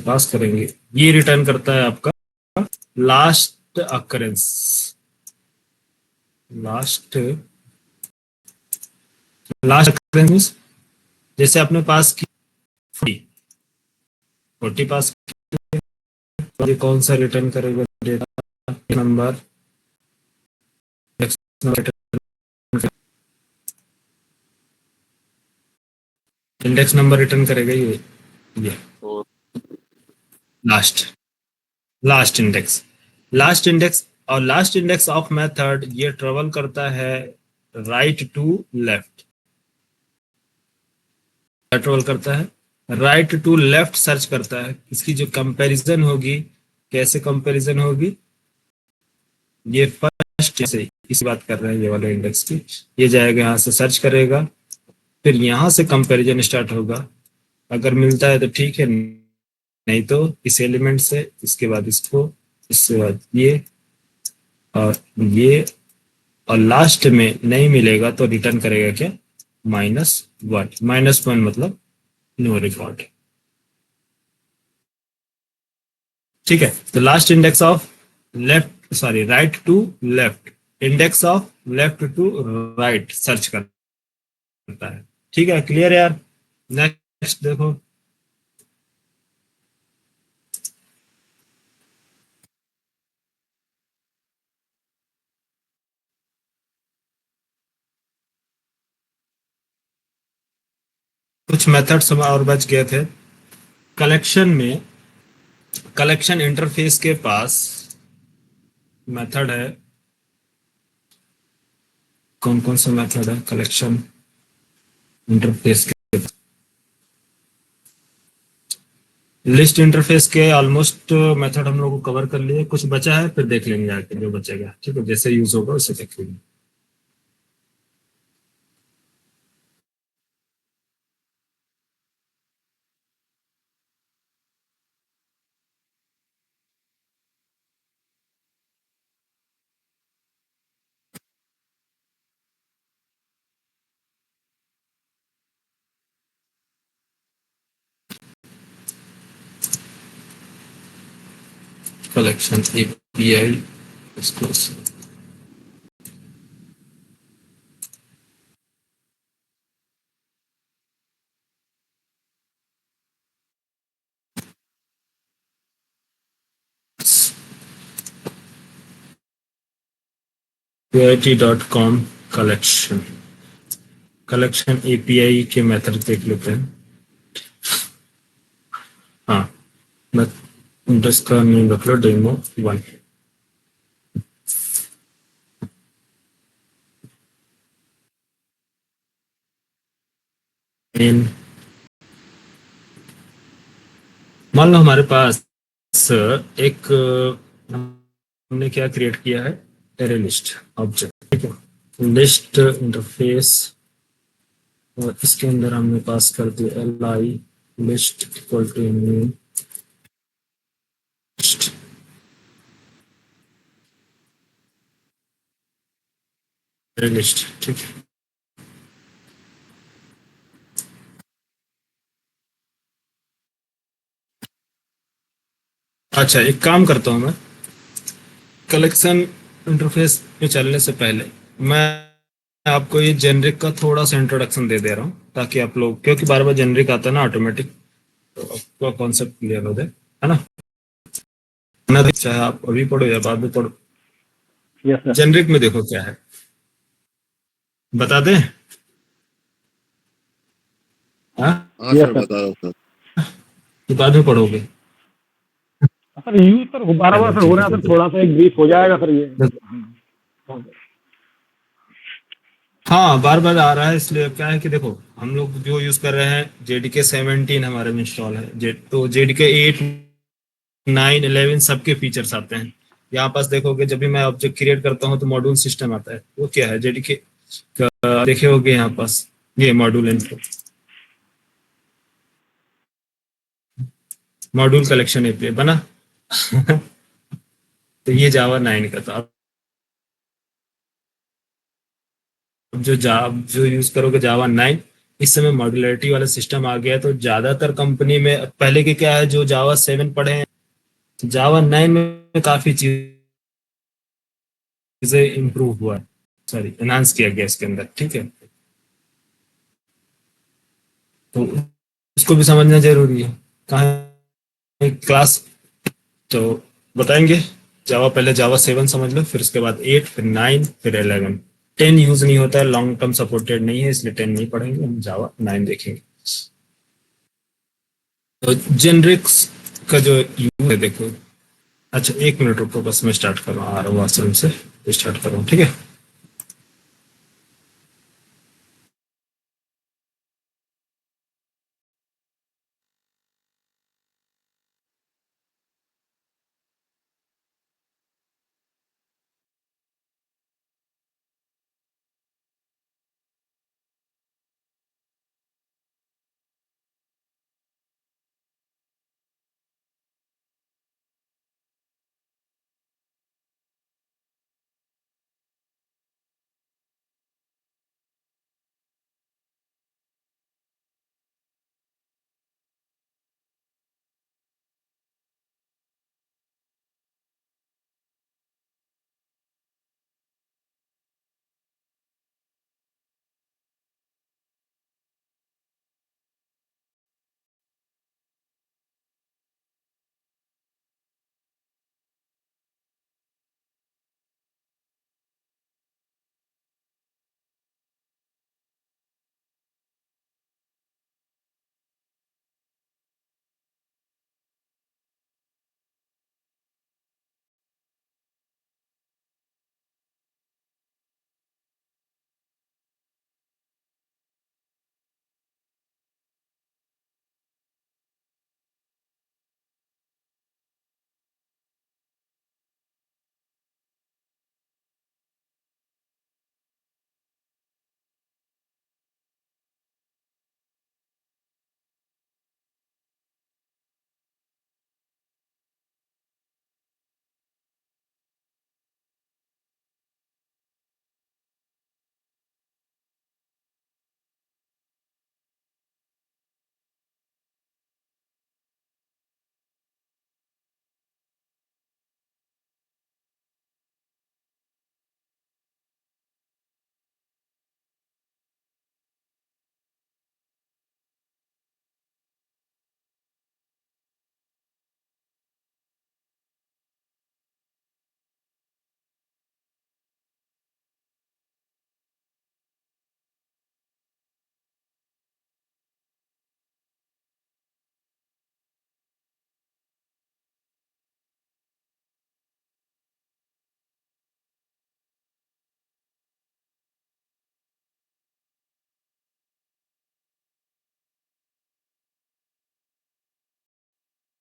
पास करेंगे, ये रिटर्न करता है आपका last occurrence. Last last occurrence जैसे आपने पास की 40 पास की, ये कौन सा रिटर्न करेगा data number, index number return करेगा ये last last index. Last index और लास्ट इंडेक्स ऑफ मेथड ये ट्रेवल करता है राइट टू लेफ्ट, ट्रेवल करता है राइट टू लेफ्ट, सर्च करता है। इसकी जो कंपैरिजन होगी, कैसे कंपैरिजन होगी, ये फर्स्ट से इस बात कर रहे हैं ये वाले इंडेक्स की, ये जाएगा यहाँ से सर्च करेगा, फिर यहाँ से कंपैरिजन स्टार्ट होगा। अगर मिलता है तो ठीक है, नहीं तो इस एलिमेंट से, इसके बाद इसको, इसके बाद ये और ये, और लास्ट में नहीं मिलेगा तो रिटर्न करेगा क्या, -1। -1 मतलब नो रिकॉर्ड। ठीक है, तो last index of left, sorry right to left, index of left to right search करता है। ठीक है, क्लियर यार। नेक्स्ट देखो, कुछ मेथड्स और बच गए थे। कलेक्शन में, कलेक्शन इंटरफेस के पास मेथड है, कौन कौन सा मेथड है कलेक्शन इंटरफेस के। लिस्ट इंटरफेस के ऑलमोस्ट मेथड हम लोग को कवर कर लिए, कुछ बचा है फिर देख लेंगे आगे जो बचेगा। ठीक है, जैसे यूज होगा उसे देख लेंगे। कलेक्शन एपीआई इसको QIT.com कलेक्शन, कलेक्शन एपीआई के मेथड देख लेते हैं। हाँ, मैं इसका नेम रख लो डेमो 1। मान लो हमारे पास एक हमने क्या क्रिएट किया है, एरे लिस्ट ऑब्जेक्ट। ठीक है, लिस्ट इंटरफेस, और इसके अंदर हमने पास कर दिया li list equal to new list. Array list, ठीक है। अच्छा, एक काम करता हूँ मैं, कलेक्शन इंटरफेस में चलने से पहले मैं आपको ये जेनरिक का थोड़ा सा इंट्रोडक्शन दे दे रहा हूँ, ताकि आप लोग, क्योंकि बार बार जेनरिक आता है ना ऑटोमेटिक, तो आपका कॉन्सेप्ट क्लियर हो जाए, है ना। चाहे आप अभी पढ़ो या बाद में पढ़ो, जेनरिक में देखो क्या है, बता दें। हाँ, हाँ सर, बता दो सर। कि बाद में पढ़ोगे। सर यूज सर बार बार सर हो रहा है सर, थोड़ा सा एक ब्रीफ हो जाएगा सर ये। हाँ, बार बार आ रहा है, इसलिए क्या है कि देखो हम लोग जो यूज कर रहे हैं जेडीके 17 हमारे में इंस्टॉल है, तो जेडीके 8 9 11 सबके फीचर्स आते हैं। यहाँ पास देखोगे जब भी मैं ऑब्जेक्ट क्रिएट करता हूँ तो मॉड्यूल सिस्टम आता है, वो क्या है जेडीके का, देखे होगे यहाँ पास ये module info, module collection API बना। तो ये जावा 9 का था। अब जो यूज करोगे जावा 9, इस समय मॉड्युलरिटी वाला सिस्टम आ गया है, तो ज्यादातर कंपनी में पहले के क्या है, जो जावा 7 पढ़े हैं, जावा 9 में काफी चीजें इम्प्रूव हुआ है, सॉरी एनहांस किया गया इसके अंदर, ठीक है। तो उसको भी समझना जरूरी है। कहाँ है क्लास, तो बताएंगे। जावा पहले जावा 7 समझ लो, फिर उसके बाद 8, फिर 9, फिर 11। 10 यूज नहीं होता है, लॉन्ग टर्म सपोर्टेड नहीं है, इसलिए 10 नहीं पढ़ेंगे, हम जावा 9 देखेंगे। तो जेनरिक्स का जो यूज है देखो, अच्छा 1 मिनट रुको, बस मैं स्टार्ट कर रहा हूँ, आ रहा हूँ आश्रम से, स्टार्ट कर रहा हूँ, ठीक है।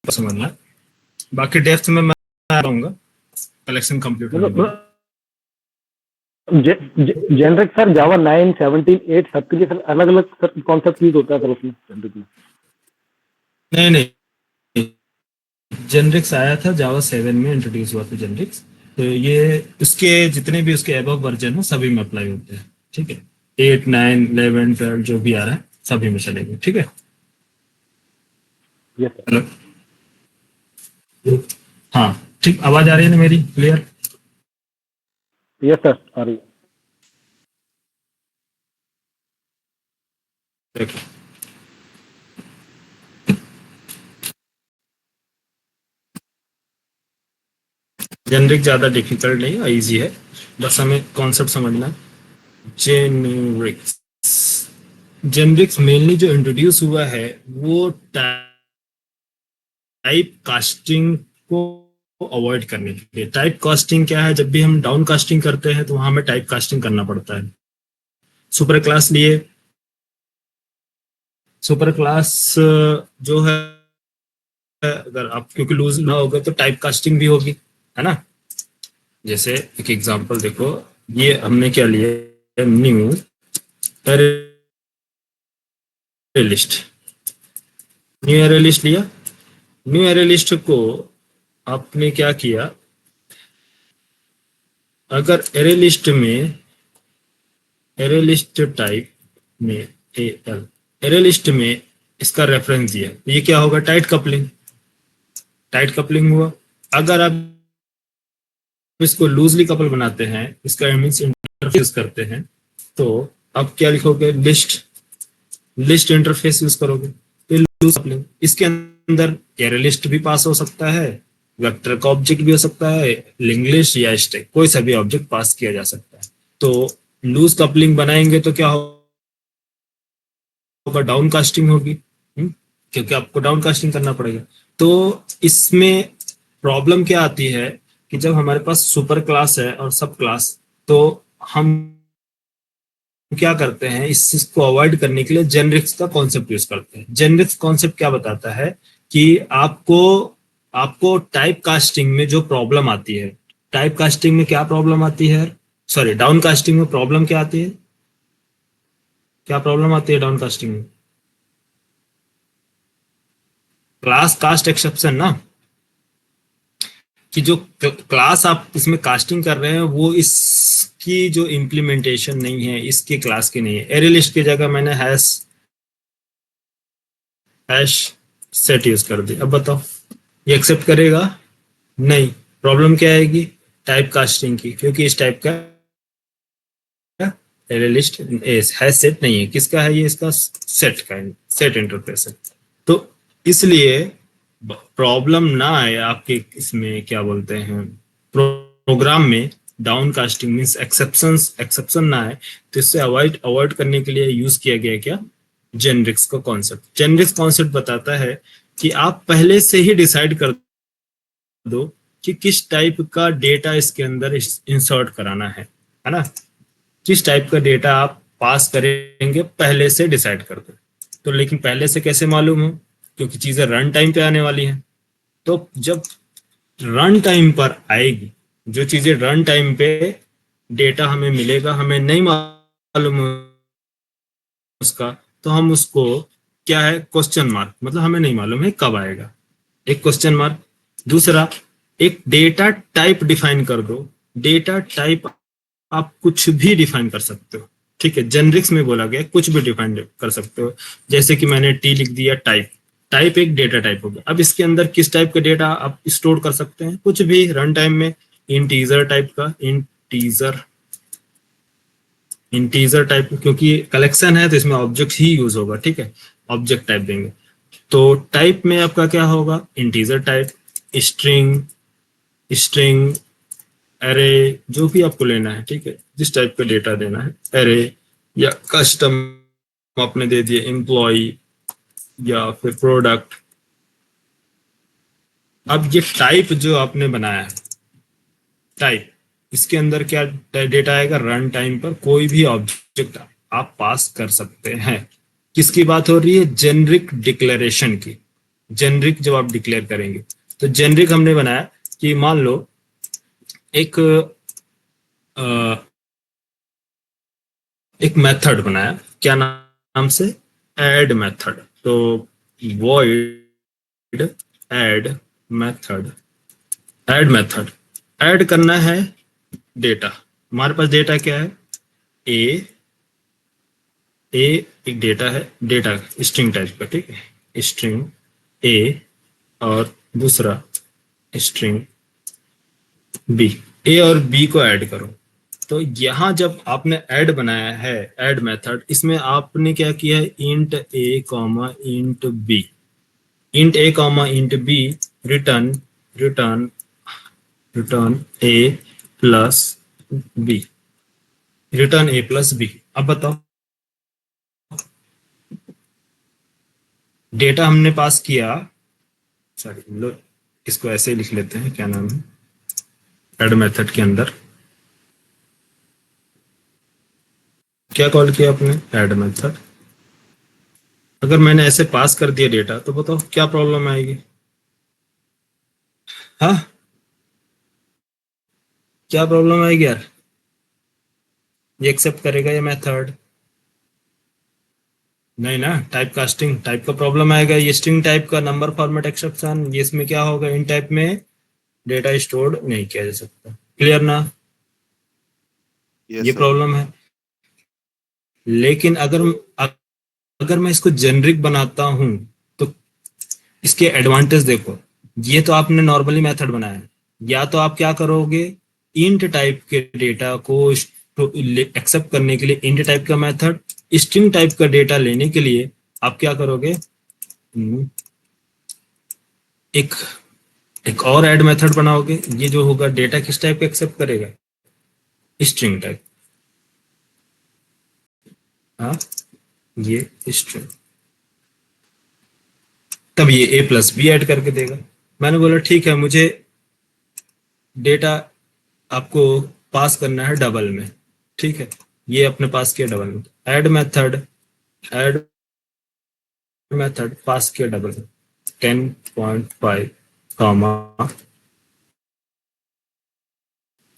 समझना, बाकी डेप्थ में मैं आ रहूंगा कलेक्शन कंप्लीट होने के बाद। मतलब जेनरिक सर जावा 9, 17, 8 सबके लिए सर अलग अलग सर कॉन्सेप्ट यूज होता है सर उसमें जेनरिक में। नहीं नहीं, जेनरिक्स आया था जावा 7 में, इंट्रोड्यूस हुआ था जेनरिक्स। तो ये उसके जितने भी उसके एबव वर्जन है सभी में अप्लाई होते हैं, ठीक है। 8, 9, 11, 12 जो भी आ रहा है सभी में चलेंगे, ठीक है। Yes sir. हेलो, हाँ ठीक, आवाज आ रही है ना मेरी क्लियर? यस सर आ रही है। देखो, जेनरिक ज्यादा डिफिकल्ट नहीं है, इजी है, बस हमें कॉन्सेप्ट समझना है। जेनरिक्स, जेनरिक्स मेनली जो इंट्रोड्यूस हुआ है वो टाइप कास्टिंग को अवॉइड करने के लिए। टाइप कास्टिंग क्या है, जब भी हम डाउन कास्टिंग करते हैं तो वहां हमें टाइप कास्टिंग करना पड़ता है। सुपर क्लास लिए, सुपर क्लास जो है, अगर आप क्योंकि लूज ना होगा तो टाइप कास्टिंग भी होगी, है ना। जैसे एक एग्जांपल देखो, ये हमने क्या लिया, new array list, new array list लिया। न्यू एरे लिस्ट को आपने क्या किया, अगर एरे लिस्ट में, एरे लिस्ट टाइप में AL एरे लिस्ट में इसका रेफरेंस दिया, ये क्या होगा, टाइट कपलिंग। टाइट कपलिंग हुआ। अगर आप इसको लूजली कपल बनाते हैं, इसका मीन्स इंटरफेस करते हैं, तो आप क्या लिखोगे, लिस्ट इंटरफेस यूज करोगे, तो लूज कपलिंग। इसके अंदर एरे लिस्ट भी पास हो सकता है, वेक्टर का ऑब्जेक्ट भी हो सकता है, लिंक लिस्ट या स्टैक, कोई सा भी ऑब्जेक्ट पास किया जा सकता है। तो लूज कपलिंग बनाएंगे तो क्या होगा, डाउन कास्टिंग होगी, क्योंकि आपको डाउन कास्टिंग करना पड़ेगा। तो इसमें प्रॉब्लम क्या आती है कि जब हमारे पास सुपर क्लास है और सब क्लास, तो हम क्या करते हैं, इस चीज को अवॉइड करने के लिए जेनरिक्स का कॉन्सेप्ट यूज करते हैं। जेनरिक्स कॉन्सेप्ट क्या बताता है कि आपको आपको टाइप कास्टिंग में जो प्रॉब्लम आती है, टाइप कास्टिंग में क्या प्रॉब्लम आती है, सॉरी डाउन कास्टिंग में प्रॉब्लम क्या आती है, क्या प्रॉब्लम आती है डाउन कास्टिंग में, क्लास कास्ट एक्सेप्शन ना, कि जो क्लास आप इसमें कास्टिंग कर रहे हैं वो इसकी जो इम्प्लीमेंटेशन नहीं है, इसके क्लास की नहीं है। एरे लिस्ट की जगह मैंने हैश सेट यूज कर दी। अब बताओ ये एक्सेप्ट करेगा, नहीं। प्रॉब्लम क्या आएगी, टाइप कास्टिंग की, क्योंकि इस टाइप का एरे लिस्ट हैश सेट नहीं है। किसका है ये, इसका सेट का, सेट इंटरफेस है। तो इसलिए प्रॉब्लम ना आए आपके इसमें, क्या बोलते हैं, प्रोग्राम में डाउन कास्टिंग मीन्स एक्सेप्शन ना आए, तो इससे अवॉइड अवॉइड करने के लिए यूज किया गया क्या, जेनरिक्स का कॉन्सेप्ट। जेनरिक्स कॉन्सेप्ट बताता है कि आप पहले से ही डिसाइड कर दो कि किस टाइप का डेटा इसके अंदर इंसर्ट कराना है ना, किस टाइप का डेटा आप पास करेंगे पहले से डिसाइड कर दो। तो लेकिन पहले से कैसे मालूम हो, क्योंकि चीजें रन टाइम पे आने वाली हैं। तो जब रन टाइम पर आएगी, जो चीजें रन टाइम पे डेटा हमें मिलेगा, हमें नहीं मालूम उसका, तो हम उसको क्या है, क्वेश्चन मार्क, मतलब हमें नहीं मालूम है कब आएगा, एक क्वेश्चन मार्क। दूसरा, एक डेटा टाइप डिफाइन कर दो। डेटा टाइप आप कुछ भी डिफाइन कर सकते हो, ठीक है, जेनरिक्स में बोला गया कुछ भी डिफाइन कर सकते हो। जैसे कि मैंने टी लिख दिया, टाइप, टाइप एक डेटा टाइप हो गया। अब इसके अंदर किस टाइप का डेटा आप स्टोर कर सकते हैं, कुछ भी रन टाइम में, इंटीजर टाइप का, इंटीजर टाइप, क्योंकि कलेक्शन है तो इसमें ऑब्जेक्ट ही यूज होगा, ठीक है, ऑब्जेक्ट टाइप देंगे। तो टाइप में आपका क्या होगा, integer type, string, string, array, जो भी आपको लेना है, ठीक है, जिस टाइप का डेटा देना है, एरे या कस्टम आपने दे दिया, एम्प्लॉय या फिर प्रोडक्ट। अब ये टाइप जो आपने बनाया है, टाइप, इसके अंदर क्या डेटा आएगा, रन टाइम पर कोई भी ऑब्जेक्ट आप पास कर सकते हैं। किसकी बात हो रही है, जेनरिक डिक्लेरेशन की। जेनरिक जब आप डिक्लेयर करेंगे, तो जेनरिक हमने बनाया कि मान लो एक एक मेथड बनाया, क्या नाम से, ऐड मेथड। तो void add method, add method, add करना है डेटा। हमारे पास डेटा क्या है, ए, ए एक डेटा है, डेटा स्ट्रिंग टाइप का, ठीक है, स्ट्रिंग ए, और दूसरा स्ट्रिंग बी। ए और बी को ऐड करो। तो यहां जब आपने ऐड बनाया है, ऐड मेथड, इसमें आपने क्या किया है, int a comma int b, int a comma int b, return return return a plus b, return a plus b. अब बताओ, डेटा हमने पास किया, सॉरी लो, इसको ऐसे ही लिख लेते हैं, क्या नाम है, ऐड मेथड के अंदर क्या कॉल किया आपने, ऐड मेथड। अगर मैंने ऐसे पास कर दिया डेटा, तो बताओ क्या प्रॉब्लम आएगी, हाँ, क्या प्रॉब्लम आएगी यार, ये एक्सेप्ट करेगा ये मेथड, नहीं ना, टाइप कास्टिंग, टाइप का प्रॉब्लम आएगा। ये स्ट्रिंग टाइप का नंबर फॉर्मेट एक्सेप्शन, ये इसमें क्या होगा, इन टाइप में डेटा स्टोर नहीं किया जा सकता, क्लियर ना, यस ये सर। प्रॉब्लम है। लेकिन अगर अगर मैं इसको जेनरिक बनाता हूं तो इसके एडवांटेज देखो। ये तो आपने नॉर्मली मेथड बनाया है, या तो आप क्या करोगे, इंट टाइप के डेटा को एक्सेप्ट करने के लिए इंट टाइप का मेथड, स्ट्रिंग टाइप का डेटा लेने के लिए आप क्या करोगे, एक एक और ऐड मेथड बनाओगे। ये जो होगा डेटा किस टाइप का एक्सेप्ट करेगा, स्ट्रिंग टाइप। हाँ, ये स्ट्रिंग, तब ये a प्लस बी ऐड करके देगा। मैंने बोला ठीक है, मुझे डेटा आपको पास करना है डबल में, ठीक है, ये अपने पास किया डबल में, ऐड मेथड पास किया डबल में 10.5 कॉमा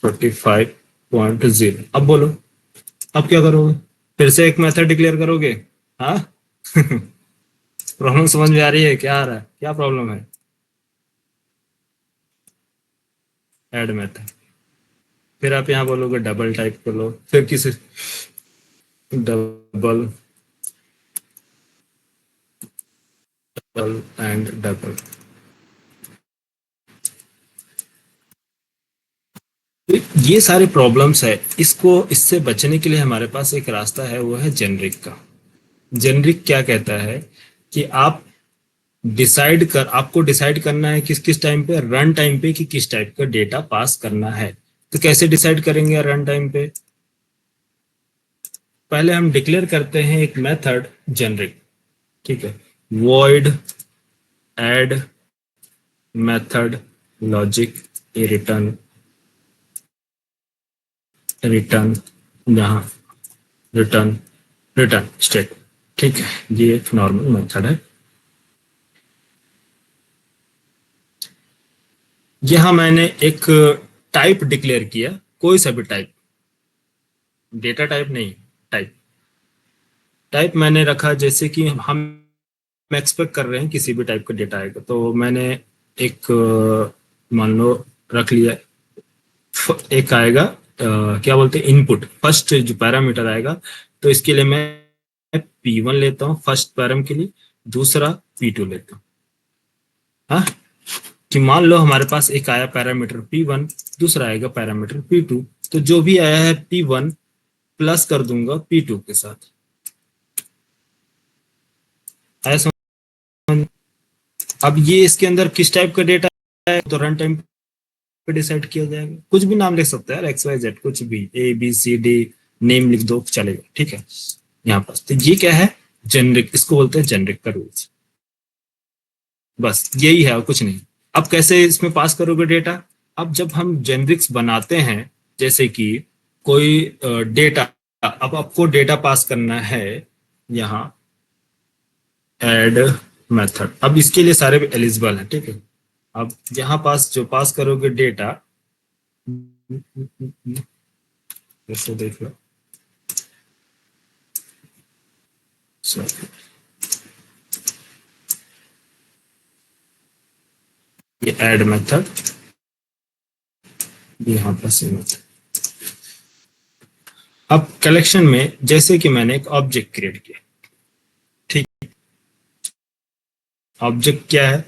45.0। अब बोलो, अब क्या करोगे, फिर से एक मेथड डिक्लेयर करोगे? हाँ प्रॉब्लम समझ में आ रही है, क्या आ रहा है, क्या प्रॉब्लम है? ऐड मेथड, फिर आप यहाँ बोलोगे डबल टाइप कर लो, फिर किसी डबल एंड डबल। ये सारे प्रॉब्लम्स है, इससे बचने के लिए हमारे पास एक रास्ता है, वो है जेनरिक का। जेनरिक क्या कहता है कि आपको डिसाइड करना है किस किस टाइम पे, रन टाइम पे, कि किस टाइप का डेटा पास करना है। तो कैसे डिसाइड करेंगे रन टाइम पे? पहले हम डिक्लेयर करते हैं एक मेथड जेनरिक, ठीक है, void add method logic return, return यहाँ रिटर्न रिटर्न स्टेट, ठीक है, ये एक नॉर्मल मेथड है। यहां मैंने एक टाइप डिक्लेयर किया, कोई सा भी टाइप, डेटा टाइप नहीं, टाइप टाइप मैंने रखा, जैसे कि हम एक्सपेक्ट कर रहे हैं किसी भी टाइप का डेटा आएगा, तो मैंने एक मान लो रख लिया, एक आएगा क्या बोलते हैं, इनपुट, फर्स्ट जो पैरामीटर आएगा, तो इसके लिए मैं P1 लेता हूँ फर्स्ट पैराम के लिए, दूसरा P2 लेता हूँ। हाँ, कि मान लो हमारे पास एक आया पैरामीटर P1, दूसरा आएगा पैरामीटर P2, तो जो भी आया है P1 प्लस कर दूंगा P2 के साथ। ऐसा, अब ये इसके अंदर किस टाइप का डेटा है तो रन टाइम पे डिसाइड किया जाएगा। कुछ भी नाम लिख सकता है यार, XYZ, कुछ भी, ABCD नेम लिख दो चलेगा, ठीक है, यहाँ पास। तो ये क्या है, जेनरिक, इसको बोलते हैं जेनरिक का रूल्स। बस यही है और कुछ नहीं। अब कैसे इसमें पास करोगे डेटा? अब जब हम जेनरिक्स बनाते हैं, जैसे कि कोई डेटा, अब आपको डेटा पास करना है, यहाँ ऐड मेथड, अब इसके लिए सारे एलिजिबल हैं, ठीक है। अब यहाँ पास जो पास करोगे डेटा, जैसे देख लो, ये ऐड मेथड, यहाँ पर से मेथड। अब कलेक्शन में जैसे कि मैंने एक ऑब्जेक्ट क्रिएट किया, ठीक, ऑब्जेक्ट क्या है,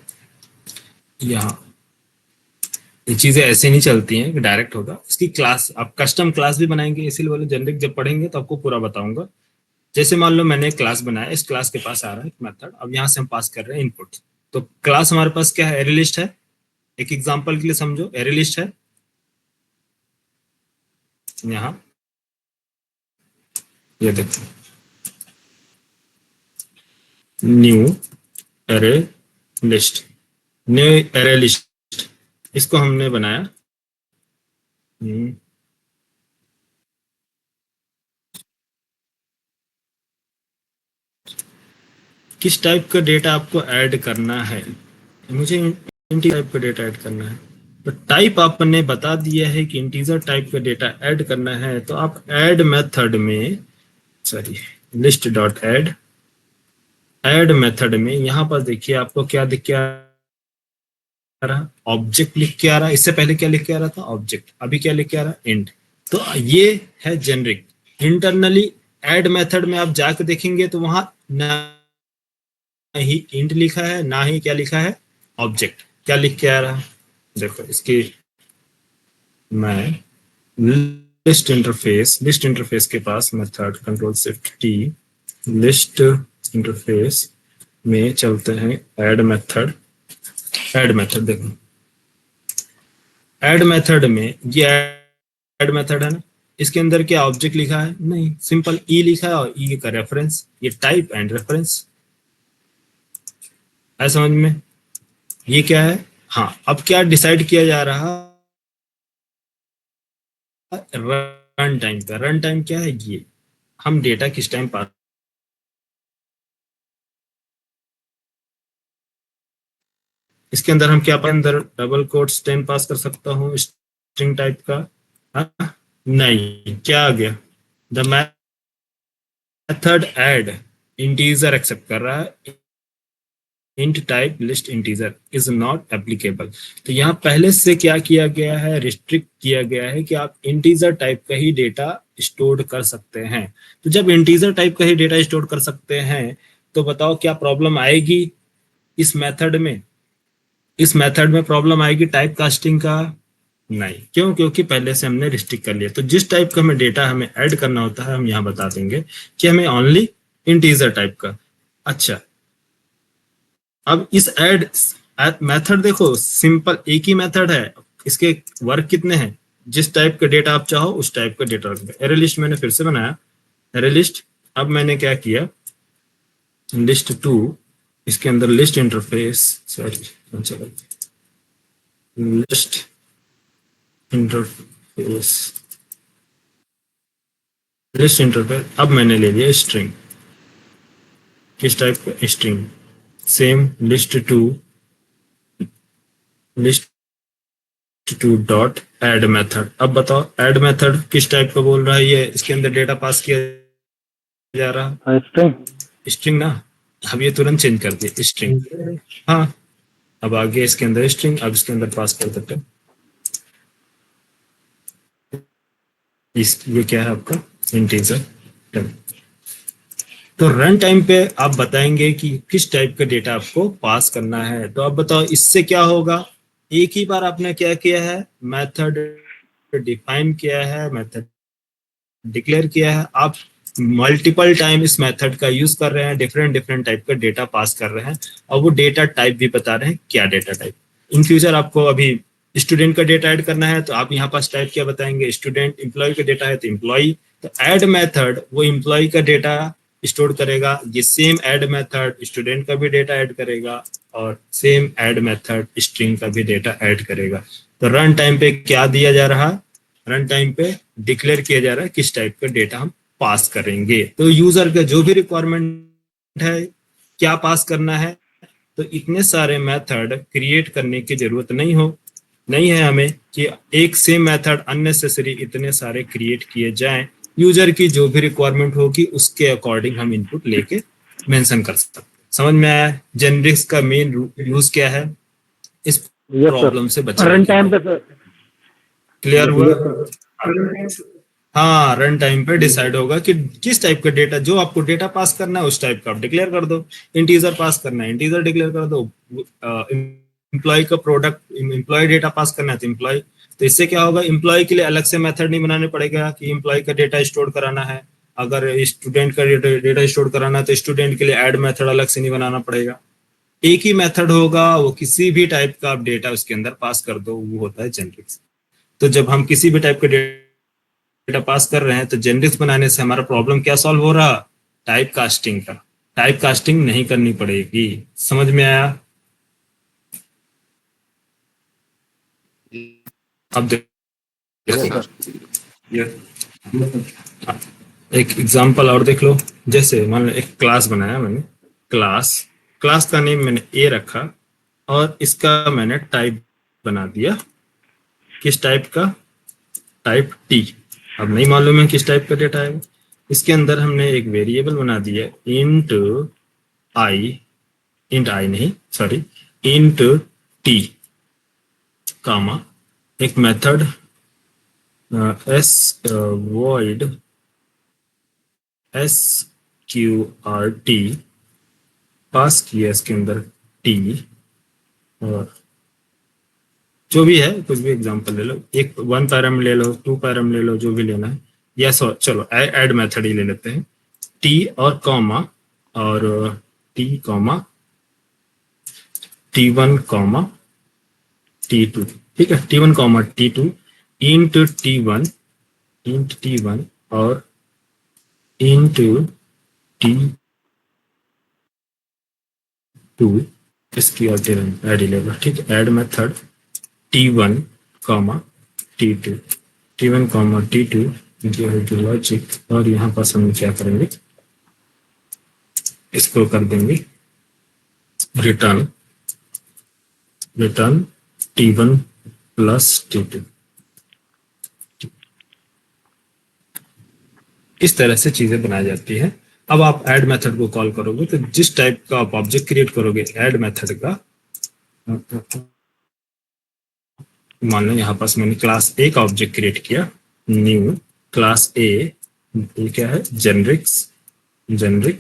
यहाँ ये चीजें ऐसे नहीं चलती हैं कि डायरेक्ट होगा, इसकी क्लास, आप कस्टम क्लास भी बनाएंगे, इसीलिए बोले जेनरिक जब पढ़ेंगे तो आपको पूरा बताऊंगा। जैसे मान लो मैंने एक क्लास बनाया, इस क्लास के पास आ रहा है एक मेथड, अब यहाँ से हम पास कर रहे हैं इनपुट, तो क्लास हमारे पास क्या है, एरे लिस्ट है। एक एग्जांपल के लिए समझो, एरे लिस्ट है, यहाँ ये देखो, new array list, new array list, इसको हमने बनाया। किस टाइप का डेटा आपको ऐड करना है, मुझे इंटीजर टाइप का डेटा ऐड करना है, तो टाइप आपने बता दिया है कि इंटीजर टाइप का डेटा ऐड करना है, तो आप ऐड मेथड में, sorry, list dot add, add method में यहाँ पर देखिए आपको क्या दिख के आ रहा, ऑब्जेक्ट लिख के आ रहा है, इससे पहले क्या लिख के आ रहा था, ऑब्जेक्ट, अभी क्या लिख के आ रहा है, इंट। तो ये है जेनरिक, इंटरनली ऐड मेथड में आप जाके देखेंगे तो वहां ना ही इंट लिखा है, ना ही क्या लिखा है, ऑब्जेक्ट। क्या लिख के आ रहा है, देखो इसकी मैं लिस्ट इंटरफेस के पास method control shift T, list interface में चलते हैं, ऐड मेथड देखो, ऐड मेथड में ये ऐड मेथड है ना, इसके अंदर क्या ऑब्जेक्ट लिखा है, नहीं, सिंपल ई लिखा है और ई का रेफरेंस, ये टाइप एंड रेफरेंस है, समझ में। ये क्या है, हाँ, अब क्या डिसाइड किया जा रहा, रन टाइम का, रन टाइम क्या है, ये हम डेटा किस टाइम पास, इसके अंदर हम क्या, अंदर डबल कोट्स 10 पास कर सकता हूँ स्ट्रिंग टाइप का, हाँ? नहीं, क्या आ गया, the method add integer accept कर रहा है, int type list integer is not applicable. तो यहाँ पहले से क्या किया गया है, रिस्ट्रिक्ट किया गया है कि आप इंटीजर टाइप का ही डेटा स्टोर कर सकते हैं। तो जब इंटीजर टाइप का ही डेटा स्टोर कर सकते हैं तो बताओ क्या प्रॉब्लम आएगी इस मेथड में, इस मेथड में प्रॉब्लम आएगी टाइप कास्टिंग का, नहीं, क्यों, क्योंकि पहले से हमने रिस्ट्रिक्ट कर लिया। तो जिस टाइप का हमें डेटा हमें ऐड करना होता है हम यहाँ बता देंगे कि हमें ओनली इंटीजर टाइप का। अच्छा, अब इस ऐड मेथड देखो, सिंपल एक ही मेथड है, इसके वर्क कितने हैं, जिस टाइप का डेटा आप चाहो उस टाइप का डेटा रख दो। एरे लिस्ट मैंने फिर से बनाया, एरे लिस्ट, अब मैंने क्या किया, लिस्ट टू, इसके अंदर list interface, sorry, list interface, list interface, अब मैंने ले लिया स्ट्रिंग, किस टाइप का, string, same list two, list two dot add method. अब बताओ एड मेथड किस टाइप का बोल रहा है, ये इसके अंदर डेटा पास किया जा रहा, स्ट्रिंग, स्ट्रिंग ना, अब ये तुरंत चेंज कर दिया स्ट्रिंग, हाँ, अब आगे इसके अंदर स्ट्रिंग, अब इसके अंदर पास कर देते हैं इस, ये क्या है आपका इंटीजर। तो रन टाइम पे आप बताएंगे कि किस टाइप का डेटा आपको पास करना है। तो अब बताओ इससे क्या होगा, एक ही बार आपने क्या किया है, मेथड डिफाइन किया है, मेथड डिक्लेयर किया है, आप मल्टीपल टाइम इस मेथड का यूज कर रहे हैं, डिफरेंट डिफरेंट टाइप का डेटा पास कर रहे हैं, और वो डेटा टाइप भी बता रहे हैं क्या डेटा टाइप। इन फ्यूचर आपको अभी स्टूडेंट का डेटा ऐड करना है तो आप यहाँ पास टाइप क्या बताएंगे, स्टूडेंट, एम्प्लॉय का डेटा है तो एम्प्लॉय, तो ऐड मेथड वो एम्प्लॉय का डेटा स्टोर करेगा, ये सेम ऐड मेथड स्टूडेंट का भी डेटा ऐड करेगा, और सेम ऐड मेथड स्ट्रिंग का भी डेटा ऐड करेगा। तो रन टाइम पे क्या दिया जा रहा, रन टाइम पे डिक्लेयर किया जा रहा है किस टाइप का डेटा हम पास करेंगे। तो यूजर का जो भी रिक्वायरमेंट है क्या पास करना है, तो इतने सारे मेथड क्रिएट करने की जरूरत नहीं है हमें कि एक सेम मेथड अननेसेसरी इतने सारे क्रिएट किए जाएं। यूजर की जो भी रिक्वायरमेंट होगी उसके अकॉर्डिंग हम इनपुट लेके मेंशन कर सकते हैं। समझ में आया जेनरिक्स का मेन यूज क्या है, इस यस प्रॉब्लम से सर, बचने रन के टाइम लिए। पे सर, क्लियर हुआ, यस हाँ, रन टाइम पे डिसाइड होगा कि किस टाइप का डेटा, जो आपको डेटा पास करना है उस टाइप का आप डिक्लेयर कर दो, इंटीजर पास करना है इंटीजर डिक्लेयर कर दो, एम्प्लॉय का प्रोडक्ट एम्प्लॉय डेटा पास करना है तो एम्प्लॉय। तो इससे क्या होगा, एम्प्लॉय के लिए अलग से मेथड नहीं बनाने पड़ेगा कि एम्प्लॉय का डेटा स्टोर कराना है, अगर स्टूडेंट का डेटा स्टोर कराना है तो स्टूडेंट के लिए ऐड मेथड अलग से नहीं बनाना पड़ेगा, एक ही मेथड होगा, वो किसी भी टाइप का आप डेटा उसके अंदर पास कर दो, वो होता है जेनरिक्स। तो जब हम किसी भी टाइप का डेटा पास कर रहे हैं तो जेनरिक्स बनाने से हमारा प्रॉब्लम क्या सॉल्व हो रहा, टाइप कास्टिंग का, टाइप कास्टिंग नहीं करनी पड़ेगी। समझ में आया, अब देखो सर, ये एक एग्जांपल और देख लो, जैसे मान लो एक क्लास बनाया मैंने, क्लास क्लास का नेम मैंने ए रखा और इसका मैंने टाइप बना दिया, किस टाइप का, टाइप टी। अब नहीं मालूम है किस टाइप का डेटा है, इसके अंदर हमने एक वेरिएबल बना दिया इंट आई, इंट आई नहीं सॉरी, इंट टी कामा एक मेथड एस वॉइड SQRT पास किया, इसके अंदर T, और जो भी है कुछ भी एग्जांपल ले लो, एक 1 पैराम ले लो, 2 पैराम ले लो, जो भी लेना है, या चलो ऐड मेथड ही ले लेते हैं, T और कॉमा, और T comma T1 comma T2, ठीक है, T1 comma T2 into T1 और इंटू T2, इसकी और ऐड ही लेगा, ठीक है, add method T1 comma T2, T1 comma T2 logic, और यहाँ पास हम क्या करेंगे, इसको कर देंगे रिटर्न T1 प्लस T2। इस तरह से चीजें बनाई जाती हैं। अब आप ऐड मेथड को कॉल करोगे तो जिस टाइप का आप ऑब्जेक्ट क्रिएट करोगे ऐड मेथड का, मान लो यहाँ पास मैंने क्लास ए का ऑब्जेक्ट क्रिएट किया, न्यू क्लास ए, ये क्या है, जेनरिक,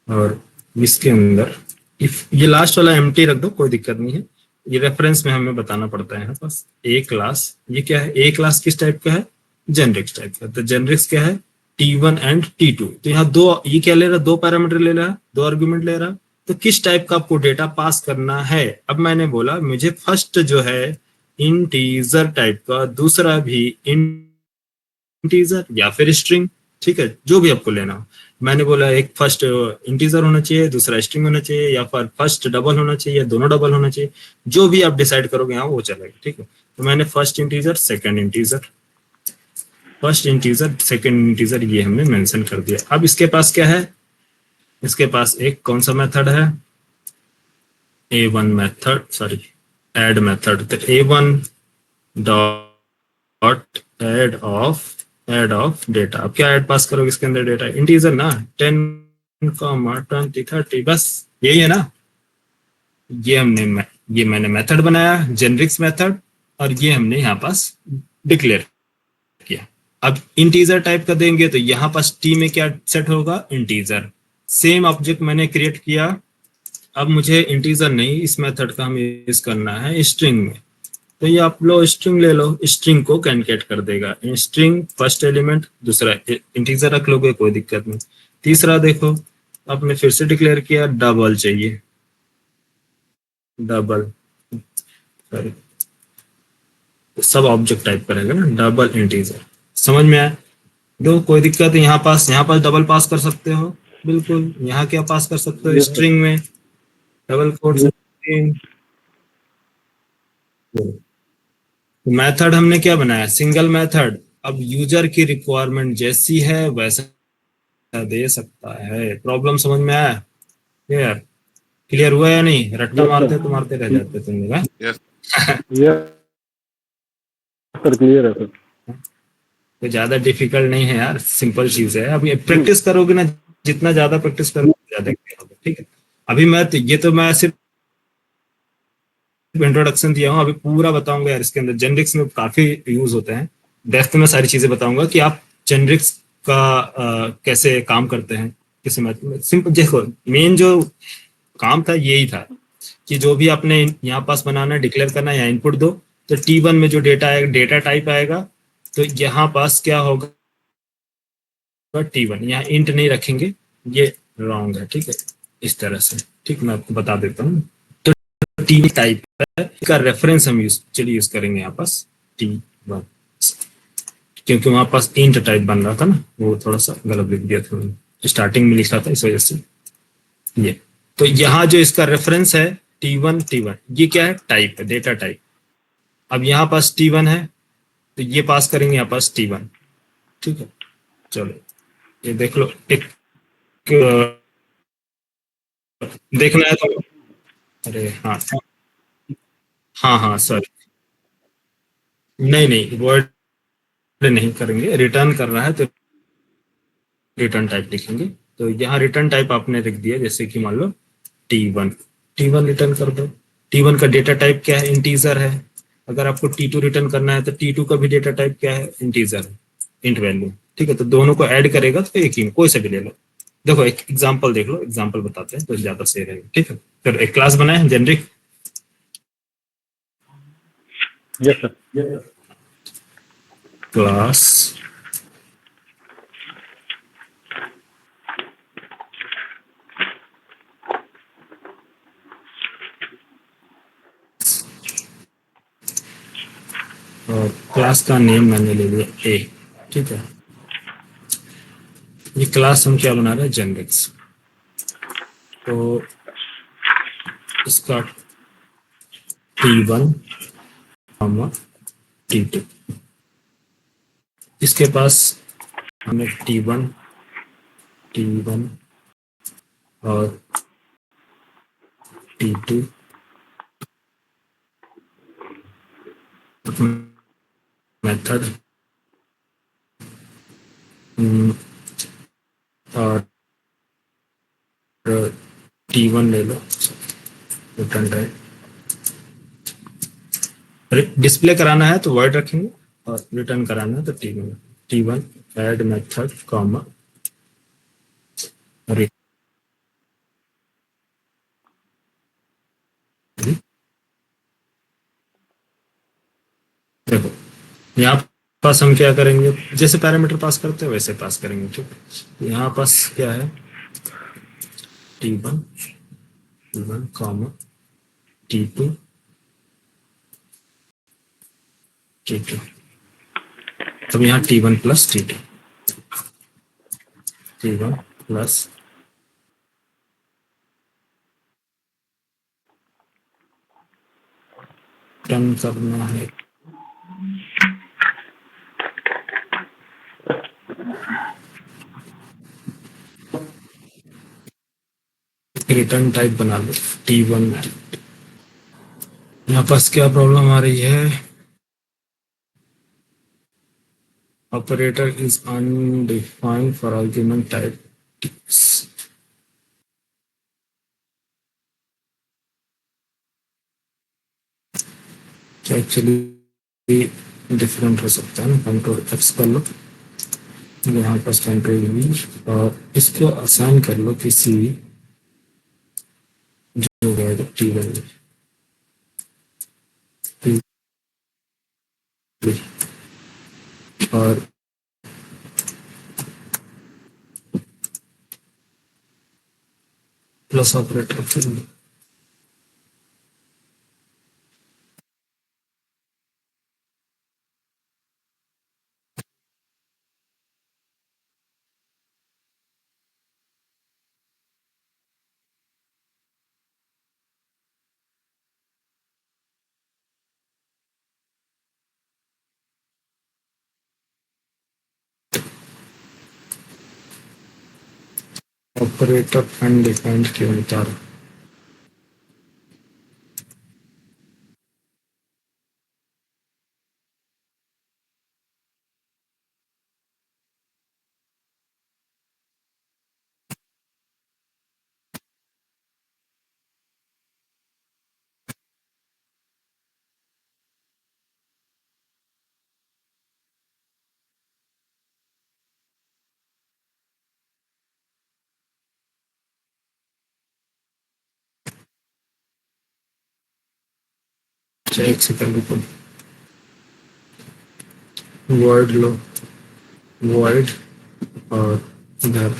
और इसके अंदर इफ ये लास्ट वाला एम्प्टी रख दो, कोई दिक्कत नहीं है, ये रेफरेंस में हमें बताना पड़ता है यहाँ पास। ए क्लास, ये क्या है, ए क्लास किस टाइप का है, जेनरिक्स टाइप का, तो जेनरिक्स क्या है, T1 एंड T2, तो यहाँ दो, ये क्या ले रहा है, 2 पैरामीटर ले रहा है, 2 आर्गुमेंट ले रहा है, तो किस टाइप का आपको डेटा पास करना है। अब मैंने बोला मुझे फर्स्ट जो है इंटीजर टाइप का, दूसरा भी इंटीजर या फिर स्ट्रिंग, ठीक है, जो भी आपको लेना हो। मैंने बोला एक फर्स्ट इंटीजर होना चाहिए, दूसरा स्ट्रिंग होना चाहिए, या फिर फर्स्ट डबल होना चाहिए, या दोनों डबल होना चाहिए, जो भी आप डिसाइड करोगे यहाँ वो चलेगा, ठीक है। तो मैंने फर्स्ट इंटीजर सेकंड इंटीजर ये हमने मेंशन कर दिया। अब इसके पास क्या है, इसके पास एक कौन सा मेथड है, A1 method, sorry add method, तो A1 dot add of data. अब क्या ऐड पास करोगे इसके अंदर, डेटा इंटीजर ना, 10, 20, 30, बस यही है ना। ये मैंने मेथड बनाया, जेनरिक्स मेथड, और ये हमने यहाँ पास डिक्लेयर किया। अब इंटीजर टाइप का देंगे तो यहाँ पास T में क्या सेट होगा, इंटीजर। सेम ऑब्जेक्ट मैंने क्रिएट किया, अब मुझे इंटीजर नहीं, इस मेथड का हमें यूज करना है स्ट्रिंग में, तो ये आप लो स्ट्रिंग ले लो, स्ट्रिंग को कैनकेट कर देगा, स्ट्रिंग फर्स्ट एलिमेंट, दूसरा इंटीजर रख लोगे कोई दिक्कत नहीं, तीसरा देखो आपने फिर से डिक्लेयर किया, डबल चाहिए, डबल, सॉरी सब ऑब्जेक्ट टाइप करेगा ना, डबल इंटीजर, समझ में आया। दो कोई दिक्कत है, यहाँ पास डबल पास कर सकते हो, बिल्कुल, यहाँ क्या पास कर सकते हो, स्ट्रिंग में डबल कोट स्ट्रिंग। मेथड हमने क्या बनाया, सिंगल मेथड। अब यूजर की रिक्वायरमेंट जैसी है वैसा दे सकता है। प्रॉब्लम समझ में आया, क्लियर हुआ या नहीं, रट्टा मारते रह जाते तुम लोग। सर क्लियर है सर, तो ज्यादा डिफिकल्ट नहीं है यार, सिंपल चीज है। अब ये प्रैक्टिस करोगे ना, जितना ज्यादा प्रैक्टिस करोगे ज्यादा ठीक है। अभी मैं सिर्फ इंट्रोडक्शन दिया हूँ, अभी पूरा बताऊंगा यार। इसके अंदर जेनरिक्स में काफी यूज होते हैं, डेप्थ में सारी चीजें बताऊंगा कि आप जेनरिक्स का कैसे काम करते हैं, किसी में सिंपल। देखो मेन जो काम था यही था कि जो भी आपने यहाँ पास बनाना, डिक्लेयर करना या इनपुट दो, तो T1 में जो डेटा आएगा, डेटा टाइप आएगा, तो यहाँ पास क्या होगा, T1, यहाँ इंट नहीं रखेंगे, ये रॉन्ग है, ठीक है, इस तरह से, ठीक, मैं आपको बता देता हूँ। तो T टाइप का रेफरेंस हम यूज करेंगे यहाँ पास T1, क्योंकि वहां पास इंट टाइप बन रहा था ना, वो थोड़ा सा गलत लिख दिया था, स्टार्टिंग में लिखा था, इस वजह से ये। तो यहाँ जो इसका रेफरेंस है T1, ये क्या है, टाइप है, डेटा टाइप। अब यहाँ पास T1 है, तो ये पास करेंगे यहाँ पास T1, ठीक है। चलो ये देख लो, एक देखना है तो, अरे हाँ सॉरी, नहीं वर्ड नहीं करेंगे, रिटर्न कर रहा है तो रिटर्न टाइप लिखेंगे। तो यहाँ रिटर्न टाइप आपने लिख दिया, जैसे कि मान लो T1 रिटर्न कर दो। T1 का डेटा टाइप क्या है, इंटीजर है। अगर आपको T2 रिटर्न करना है तो T2 का भी डेटा टाइप क्या है, इंटीजर है, इंट वैल्यू। ठीक है, तो दोनों को ऐड करेगा तो एक ही, कोई सा भी ले लो। देखो एक एग्जांपल देख लो, एग्जांपल बताते हैं तो ज्यादा सही रहेगा। ठीक है, फिर एक क्लास बनाए जेनरिक यस सर। क्लास और क्लास का नेम मैंने ले लिया ए। ठीक है, ये क्लास हम क्या बना रहे हैं, जेनरिक्स। तो इसका T1 T2, इसके पास हमें T1 और T2 मेथड और T1 ले लो, रिटर्न टाइप। डिस्प्ले कराना है तो वर्ड रखेंगे और रिटर्न कराना है तो T1 ऐड मेथड कॉमा। देखो यहाँ पास हम क्या करेंगे, जैसे पैरामीटर पास करते हैं वैसे पास करेंगे। ठीक है, यहाँ पास क्या है, T1 कॉमा T2 T2। तब यहाँ T1 plus T1 plus turn करना है, रिटर्न टाइप बना लो T1। यहाँ पास क्या प्रॉब्लम आ रही है, operator is undefined for argument type. Actually different हो सकता है ना, कंट्रोल एक्स कर लो, यहाँ पास कंट्रोल वी, और इसको असाइन कर लो किसी जो हो गया T1 और प्लस ऑपरेटर फिर ऑपरेटर अनडिफाइंड क्यों उतार। एक सेकंड रुको, वर्ड लो, वर्ड और इधर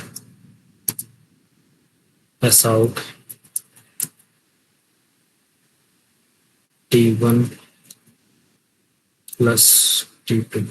S out T1 plus T2।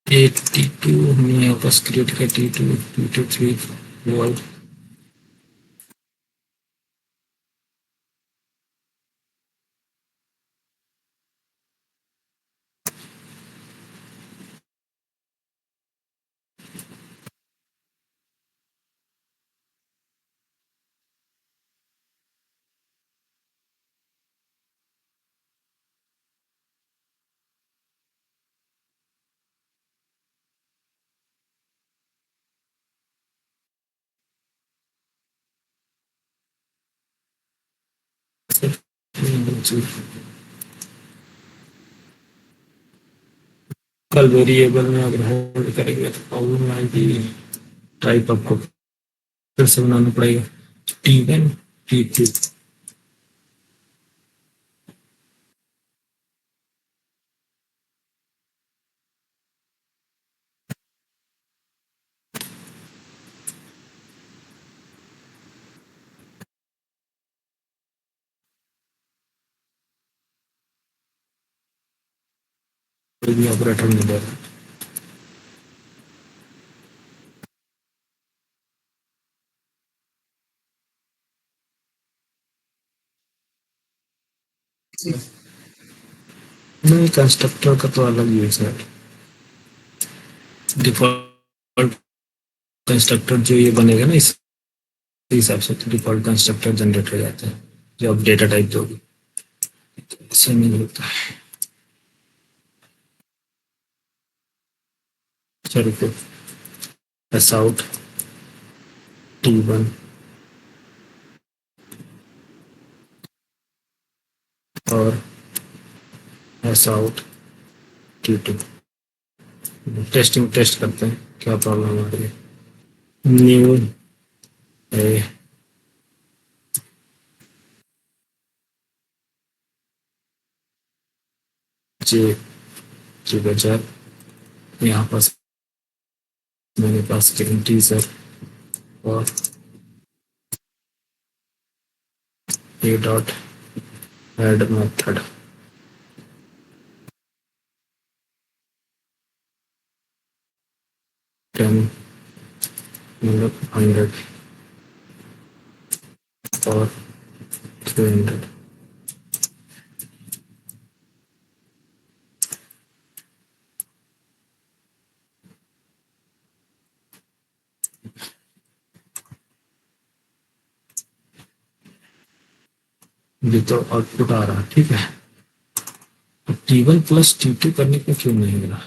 82 हमने यहाँ पास क्रिएट किया, T2 वर्ड कल वेरिएबल में अगर होल्ड करेंगे तो प्रॉब्लम आएगी। टाइप आपको फिर से बनाना पड़ेगा। T1 T2 कोई भी ऑपरेटर नहीं दे रहा। नहीं, कंस्ट्रक्टर का तो अलग यूज है। डिफॉल्ट कंस्ट्रक्टर जो ये बनेगा ना, इस हिसाब से तो डिफॉल्ट कंस्ट्रक्टर जनरेट हो जाता है जो आप डेटा टाइप दोगे। ऐसे नहीं होता है। चलो फिर एस आउट T1 और एस आउट T2। टेस्ट करते हैं क्या प्रॉब्लम आ रही है। न्यू ए जे की बजाय यहाँ पास मेरे पास इंटीजर और ए डॉट एड मेथड 10 मतलब 100 और 300। ये तो आउटपुट आ रहा है, ठीक है। तो T1 प्लस T2 करने को क्यों नहीं मिला।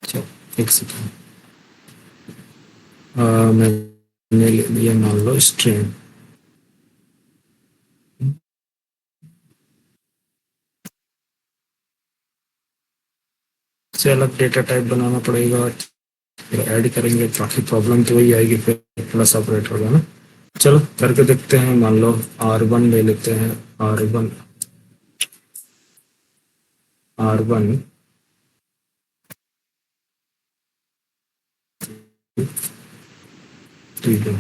चलो एक सेकेंड, मैंने ले लिया मान लो स्ट्रिंग। से अलग डेटा टाइप बनाना पड़ेगा, फिर ऐड करेंगे, बाकी प्रॉब्लम तो वही आएगी, फिर प्लस ऑपरेट होगा ना। चलो करके देखते हैं। मान लो R1 ले लेते हैं। R1 R1 T2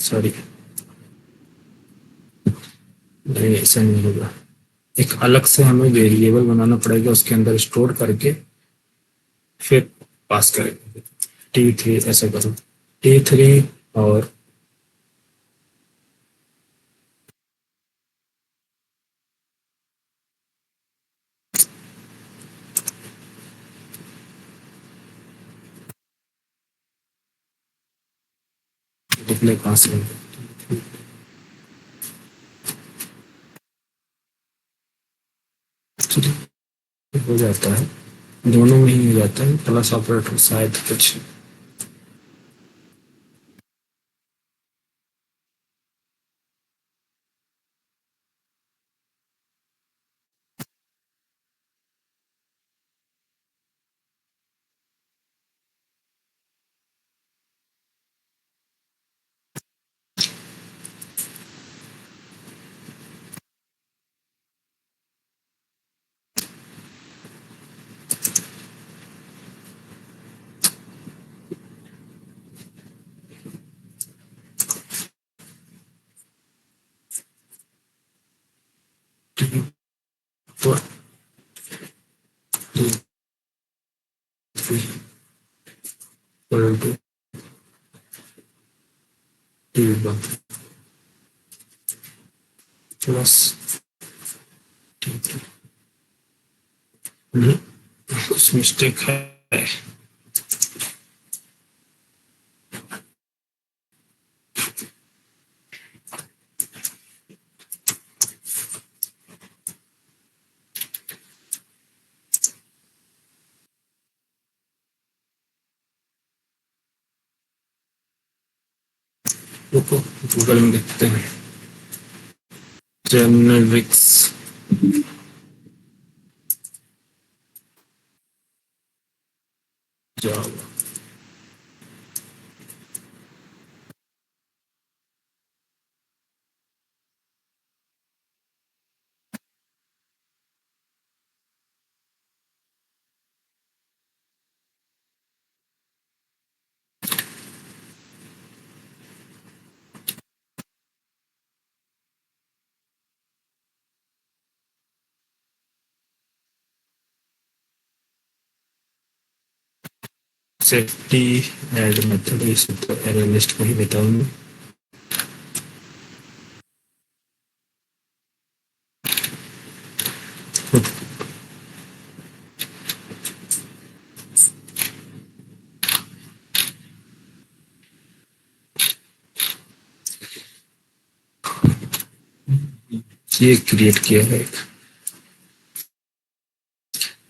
सॉरी नहीं, ऐसा नहीं होगा। एक अलग से हमें वेरिएबल बनाना पड़ेगा, उसके अंदर स्टोर करके फिर पास करेंगे। T3 ऐसा करो, T3 और डिस्प्ले कहाँ से हो जाता है, दोनों में ही हो जाता है। प्लस ऑपरेटर शायद कुछ तो T1 प्लस T2। कुछ मिस्टेक है। रुको गूगल में देखते हैं जेनेरिक्स जावा। सेफ्टी एड मेथड इसे तो एरे लिस्ट को ही बताऊंगा। ये क्रिएट किया है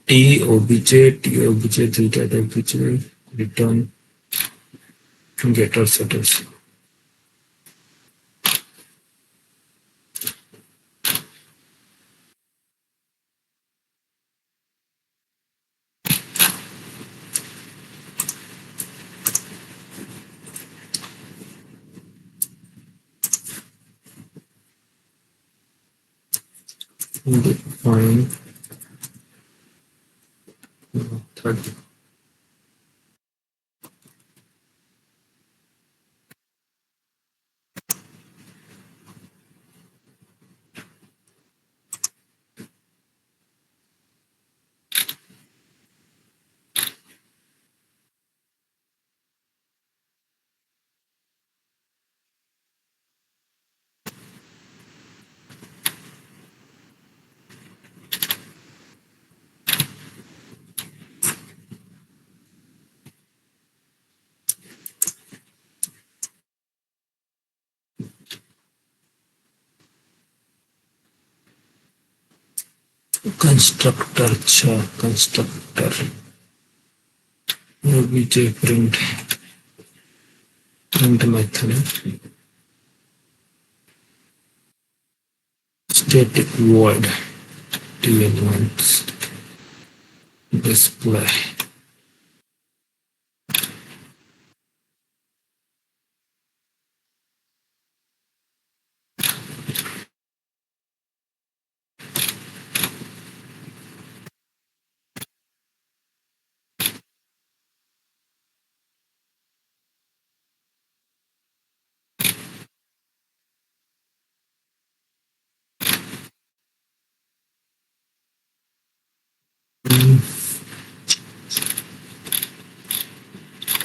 T OBJ three dot OBJ return getter setters. define method constructor. अच्छा कंस्ट्रक्टर ओबीजे प्रिंट मेथड है static void t elements display।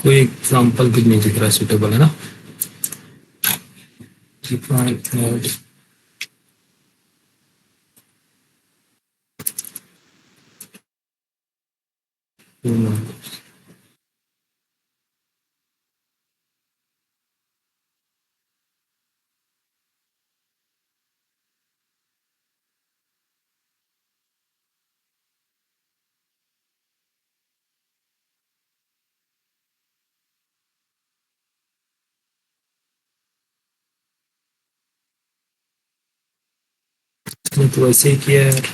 कोई एग्जांपल भी नहीं दिख रहा सुटेबल है ना। define add इसने तो ऐसे ही किया है यार।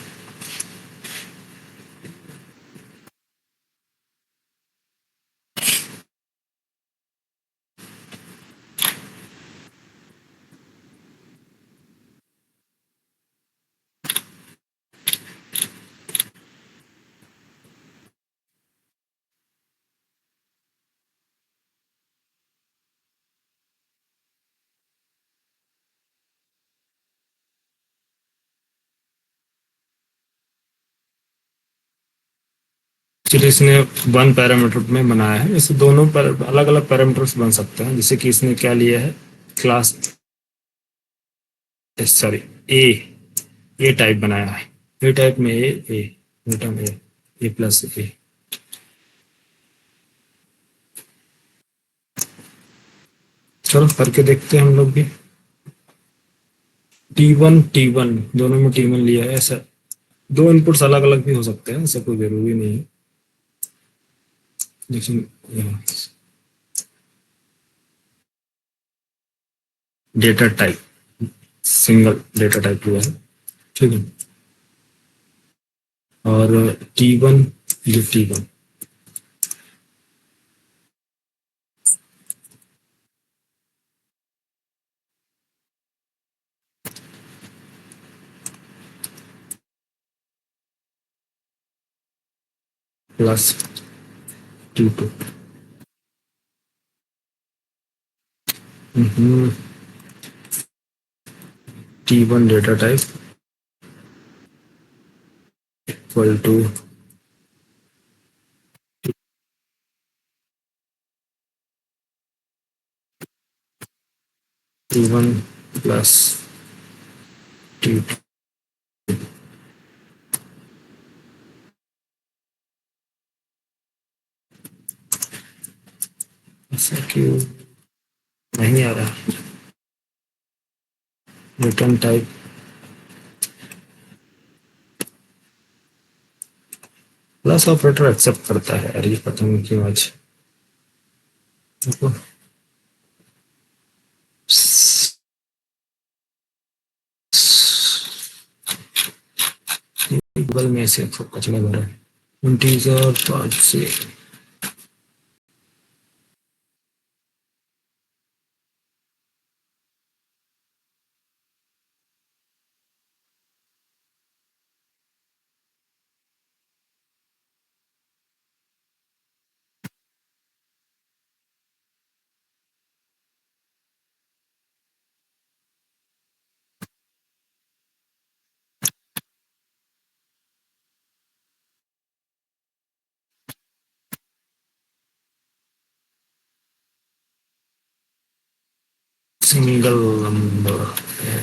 एक्चुअली इसने वन पैरामीटर में बनाया है, इसे दोनों पर अलग अलग पैरामीटर्स बन सकते हैं। जैसे कि इसने क्या लिया है क्लास सॉरी ए टाइप बनाया है। ए टाइप में ए रिटर्न ए प्लस ए। चलो करके देखते हैं हम लोग भी। टी वन दोनों में टी वन लिया है। ऐसा दो इनपुट्स अलग अलग भी हो सकते हैं, ऐसा कोई जरूरी नहीं है। लेकिन data type, single data type हुआ है, ठीक है। और T1, ये T1 plus T2, T1 data type equal to T1 plus T2। ऐसा क्यों नहीं आ रहा? Return type plus operator accept करता है, अरे ये पता नहीं क्यों आज। देखो गूगल में से सब कचरा भरा है। इंटीजर पार्ट से सिंगल नंबर है।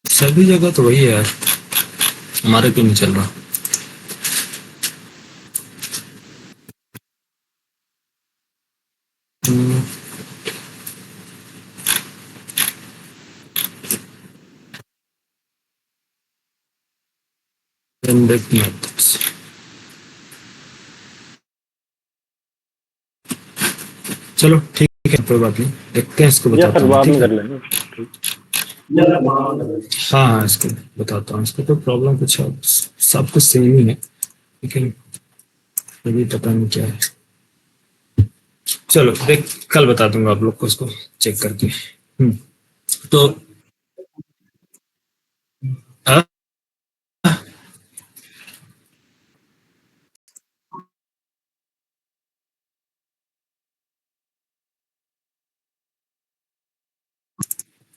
सभी जगह तो वही है यार, हमारे क्यों नहीं चल रहा? Indirect methods। चलो ठीक है, कोई बात नहीं, देखते हैं, इसको या बताता सर हूँ, बाद ठीक में है। कर लेंगे। हाँ हाँ, इसको बताता हूँ, इसको तो प्रॉब्लम कुछ है, सब कुछ सेम ही है, लेकिन अभी पता नहीं क्या है। चलो देख, कल बता दूंगा आप लोग को इसको चेक करके। तो हाँ,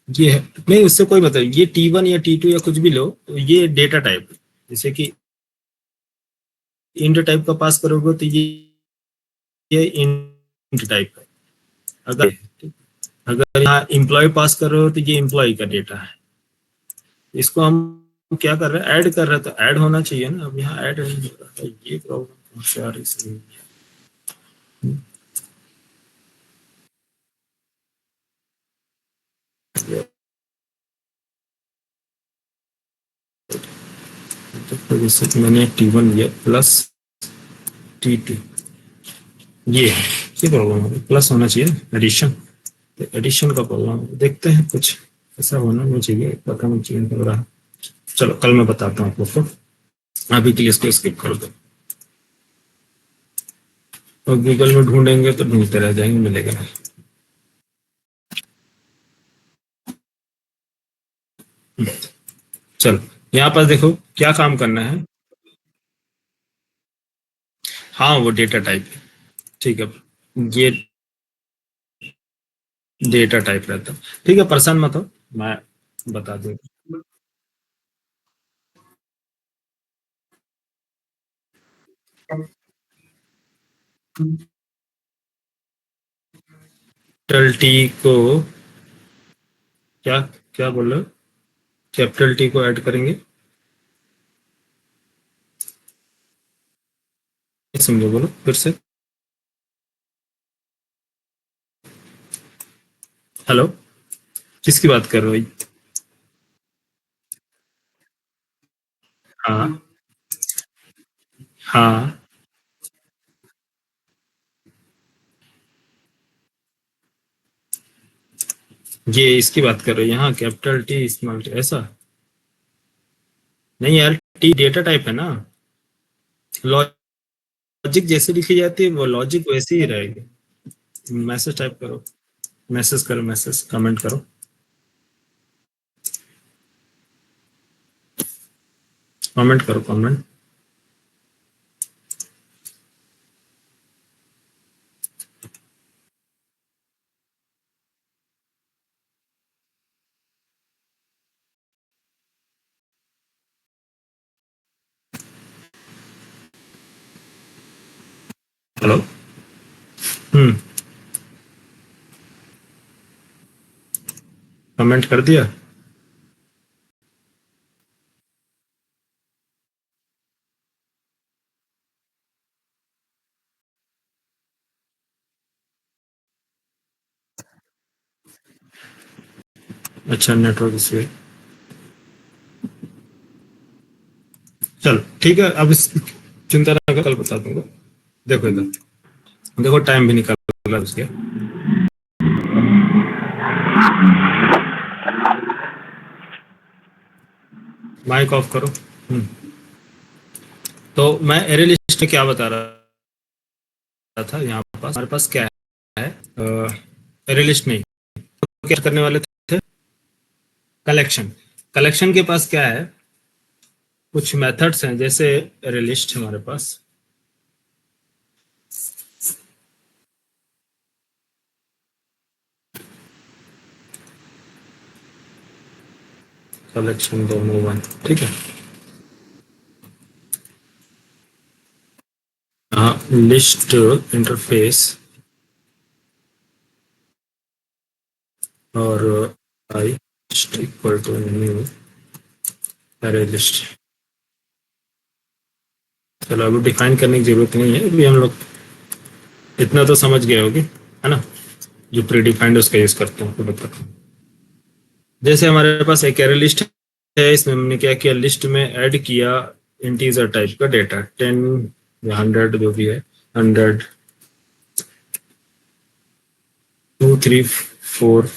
ये है, नहीं उससे कोई मतलब, ये T1 या T2 या कुछ भी लो, तो ये डेटा टाइप, जैसे कि इंट टाइप का पास करोगे तो ये इंट टाइप है। अगर अगर यहाँ एम्प्लॉय पास कर रहे हो तो ये एम्प्लॉय का डेटा है। इसको हम क्या कर रहे हैं, ऐड कर रहे हैं, तो ऐड होना चाहिए ना, अब यहाँ ऐड नहीं हो रहा है, ये प्रॉब्लम से आ रही है। तो जैसे मैंने T1 लिया प्लस T2, ये प्रॉब्लम है, प्लस होना चाहिए एडिशन, तो एडिशन का प्रॉब्लम, देखते हैं कुछ ऐसा होना नहीं चाहिए, पता नहीं चाहिए हो रहा है। चलो कल मैं बताता हूँ आप लोग को, अभी के लिए इसको स्किप कर दो, और गूगल में ढूंढेंगे तो ढूंढते रह जाएंगे, मिलेगा नहीं। चलो यहाँ पर देखो क्या काम करना है। हाँ वो डेटा टाइप है, ठीक है, ये डेटा टाइप रहता है, ठीक है, परेशान मत हो, मैं बता दूंगा। कैपिटल टी को क्या क्या बोल रहे हो? कैपिटल टी को ऐड करेंगे, समझो, बोलो फिर से। हेलो, किसकी बात कर रहे हो? हाँ हाँ, ये इसकी बात कर रहे हो, यहाँ कैपिटल टी स्मॉल टी ऐसा नहीं यार, टी डेटा टाइप है ना, लॉजिक जैसे लिखी जाती है वो लॉजिक वैसे ही रहेगी। मैसेज टाइप करो, मैसेज करो, मैसेज कमेंट करो, कमेंट करो, कमेंट। हेलो। हम्म, कमेंट कर दिया। अच्छा, नेटवर्क इशू है। चल ठीक है, अब चिंता ना कर, कल बता दूंगा। देखो इधर, देखो टाइम भी निकल रहा है उसके। माइक ऑफ करो। तो मैं एरे लिस्ट में क्या बता रहा था, यहाँ पास हमारे पास क्या है, एरे लिस्ट नहीं, तो क्या करने वाले थे, कलेक्शन। कलेक्शन के पास क्या है, कुछ मेथड्स हैं, जैसे एरे लिस्ट हमारे पास, कलेक्शन दोनों वन, ठीक है। हाँ, लिस्ट इंटरफेस और I list equal to new array list. चलो, अभी डिफाइन करने की जरूरत नहीं है, अभी हम लोग इतना तो समझ गए होगे, है ना। जो प्री डिफाइंड उसका यूज करते हैं, आपको बता। जैसे हमारे पास एक एरे लिस्ट है, इसमें हमने क्या किया, लिस्ट में ऐड किया इंटीजर टाइप का डेटा, 10 या 100 जो भी है, 100, 2, 3, 4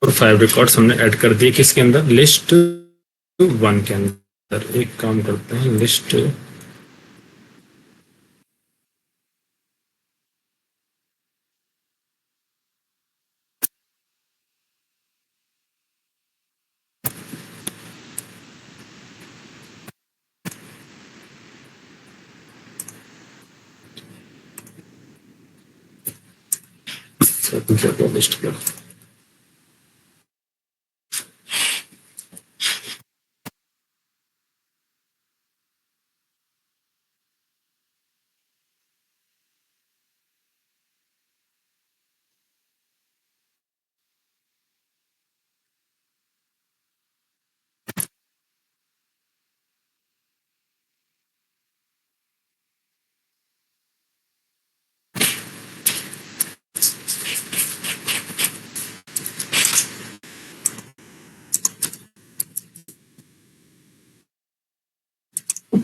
और 5 रिकॉर्ड्स हमने ऐड कर दिए, किसके अंदर, लिस्ट वन के अंदर। एक काम करते हैं, लिस्ट लिस्ट का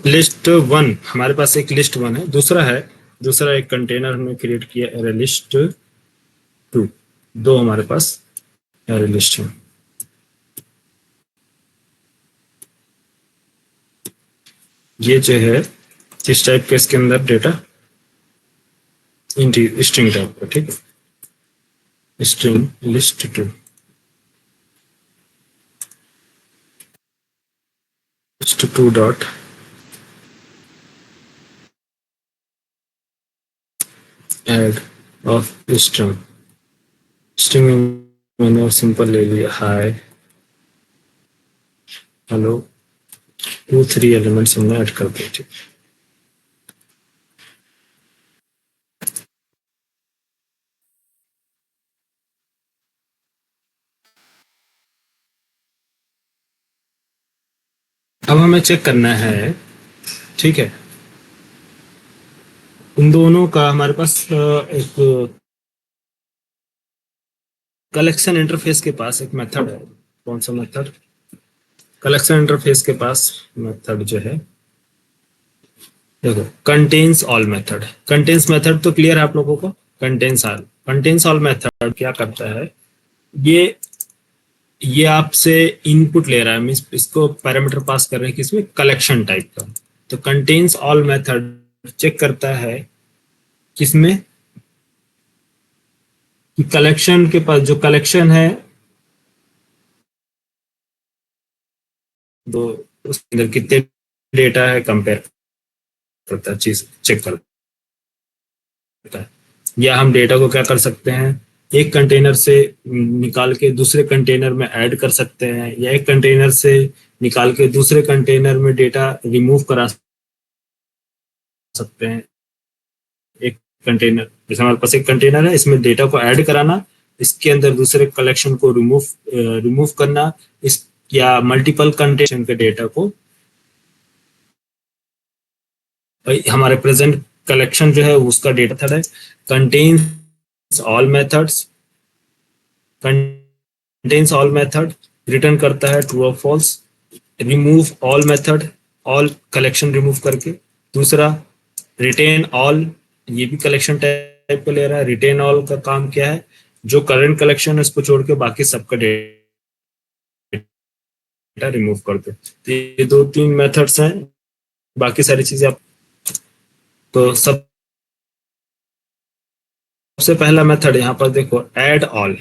लिस्ट वन, हमारे पास एक लिस्ट वन है, दूसरा है, दूसरा एक कंटेनर हमने क्रिएट किया एरे लिस्ट टू। दो हमारे पास एरे लिस्ट है। ये जो है किस टाइप के, इसके अंदर डेटा स्ट्रिंग टाइप का, ठीक है। String list two, list two dot add of string. String मैंने और सिंपल ले लिया, हाय लो 2 3 एलिमेंट्स हमने ऐड कर दिए। ठीक, अब हमें चेक करना है, ठीक है, उन दोनों का हमारे पास एक कलेक्शन इंटरफेस के पास एक मेथड है। कौन सा मेथड? कलेक्शन इंटरफेस के पास मेथड जो है, देखो, contains all method. Contains method तो क्लियर है आप लोगों को। कंटेन्स ऑल मेथड क्या करता है, ये ये आपसे इनपुट ले रहा है, मीन्स इसको पैरामीटर पास कर रहे हैं किसमें, कलेक्शन टाइप का। तो कंटेन्स ऑल मेथड चेक करता है किसमें, कि कलेक्शन के पास जो कलेक्शन है, तो उसके अंदर कितने डेटा है कंपेयर करता है, चीज चेक करता है। या हम डेटा को क्या कर सकते हैं, एक कंटेनर से निकाल के दूसरे कंटेनर में ऐड कर सकते हैं, या एक कंटेनर से निकाल के दूसरे कंटेनर में डेटा रिमूव करा सकते हैं। एक कंटेनर, जैसे हमारे पास एक कंटेनर है, इसमें डेटा को ऐड कराना, इसके अंदर दूसरे कलेक्शन को रिमूव रिमूव करना, इस या मल्टीपल कंटेनर के डेटा को, हमारे प्रेजेंट कलेक्शन जो है उसका डेटा था है। Contains all methods, contains all method return करता है ट्रू और false. Remove all method, all collection remove करके। दूसरा रिटेन ऑल, ये भी कलेक्शन टाइप को ले रहा है। रिटेन ऑल का काम क्या है, जो करंट कलेक्शन है उसको छोड़ के बाकी सबका डेटा रिमूव कर दो। तो ये 2 3 मेथड्स हैं, बाकी सारी चीजें आप, तो सबसे पहला मेथड यहाँ पर देखो, add all.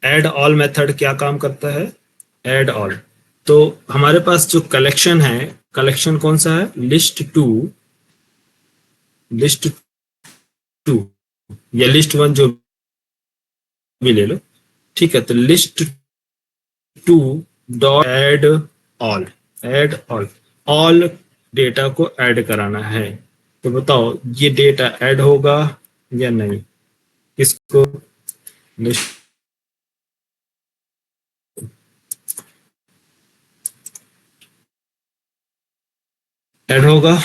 Add all method क्या काम करता है, ऐड ऑल, तो हमारे पास जो कलेक्शन है, कलेक्शन कौन सा है, लिस्ट 2, लिस्ट 2 या लिस्ट 1 जो भी ले लो, ठीक है। तो list 2 dot add all, all data को ऐड कराना है। तो बताओ ये डेटा ऐड होगा या नहीं, किसको, लिस्ट, ऐड होगा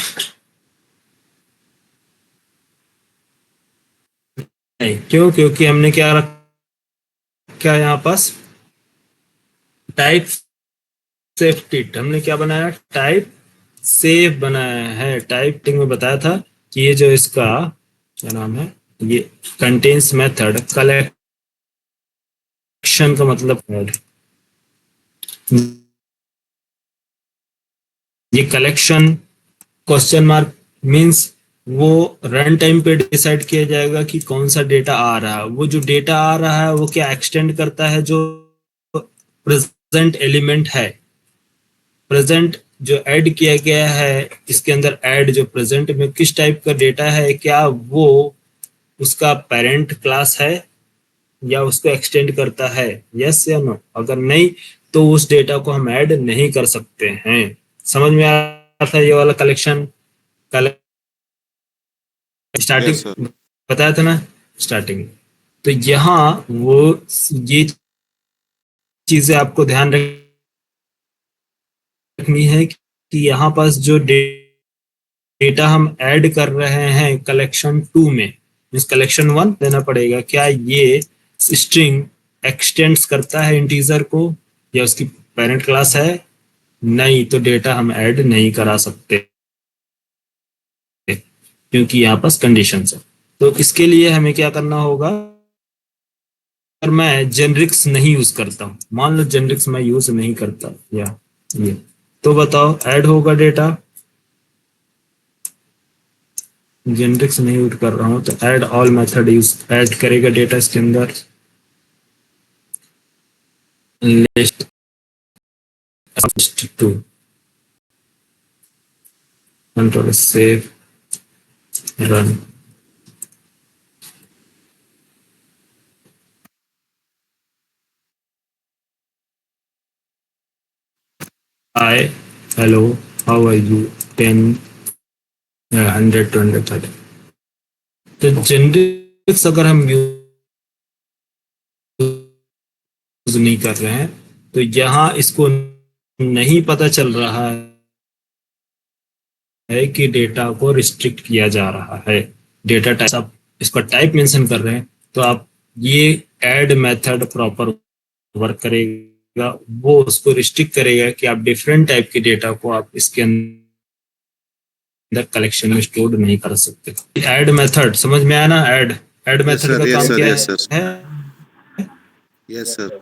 नहीं, क्यों, क्योंकि हमने क्या रखा है यहाँ पास, टाइप सेफ, हमने क्या बनाया, टाइप सेफ बनाया है। टाइप में बताया था कि ये जो इसका क्या नाम है, ये कंटेन्स मेथड कलेक्शन का मतलब है, ये कलेक्शन क्वेश्चन मार्क मींस वो रन टाइम पे डिसाइड किया जाएगा कि कौन सा डेटा आ रहा है। वो जो डेटा आ रहा है वो क्या एक्सटेंड करता है, जो प्रेजेंट एलिमेंट है, प्रेजेंट जो ऐड किया गया है इसके अंदर, ऐड जो प्रेजेंट में किस टाइप का डेटा है, क्या वो उसका पेरेंट क्लास है या उसको एक्सटेंड करता है, यस या नो। अगर नहीं तो उस डेटा को हम ऐड नहीं कर सकते हैं। समझ में आ रहा था ये वाला कलेक्शन, यस सर। स्टार्टिंग बताया था ना, स्टार्टिंग। तो यहाँ वो ये चीजें आपको ध्यान रखनी है कि यहाँ पास जो डेटा हम ऐड कर रहे हैं कलेक्शन 2 में, मीन्स कलेक्शन 1 देना पड़ेगा, क्या ये स्ट्रिंग एक्सटेंड्स करता है इंटीजर को या उसकी पेरेंट क्लास है, नहीं तो डेटा हम ऐड नहीं करा सकते क्योंकि यहाँ पास कंडीशन है। तो इसके लिए हमें क्या करना होगा, अगर मैं जेनरिक्स नहीं यूज करता हूँ, मान लो जेनरिक्स मैं यूज नहीं करता, या ये, तो बताओ ऐड होगा डेटा, जेनरिक्स नहीं यूज कर रहा हूँ तो add all method use add करेगा डेटा इसके अंदर, list 2, control save, run. Hi, hello, how are you, 10, 100, 200, 30। तो जेनरिक्स अगर हम यूज नहीं कर रहे हैं तो यहाँ इसको नहीं पता चल रहा है कि डेटा को रिस्ट्रिक्ट किया जा रहा है। डेटा टाइप आप इसका टाइप मेंशन कर रहे हैं तो आप ये ऐड मेथड प्रॉपर वर्क करेगा, वो उसको रिस्ट्रिक्ट करेगा कि आप डिफरेंट टाइप के डेटा को आप इसके अंदर कलेक्शन में स्टोर नहीं कर सकते। ऐड मेथड समझ में आया ना? Add add yes method sir, का यस काम सर, क्या यस सर, है? Yes sir.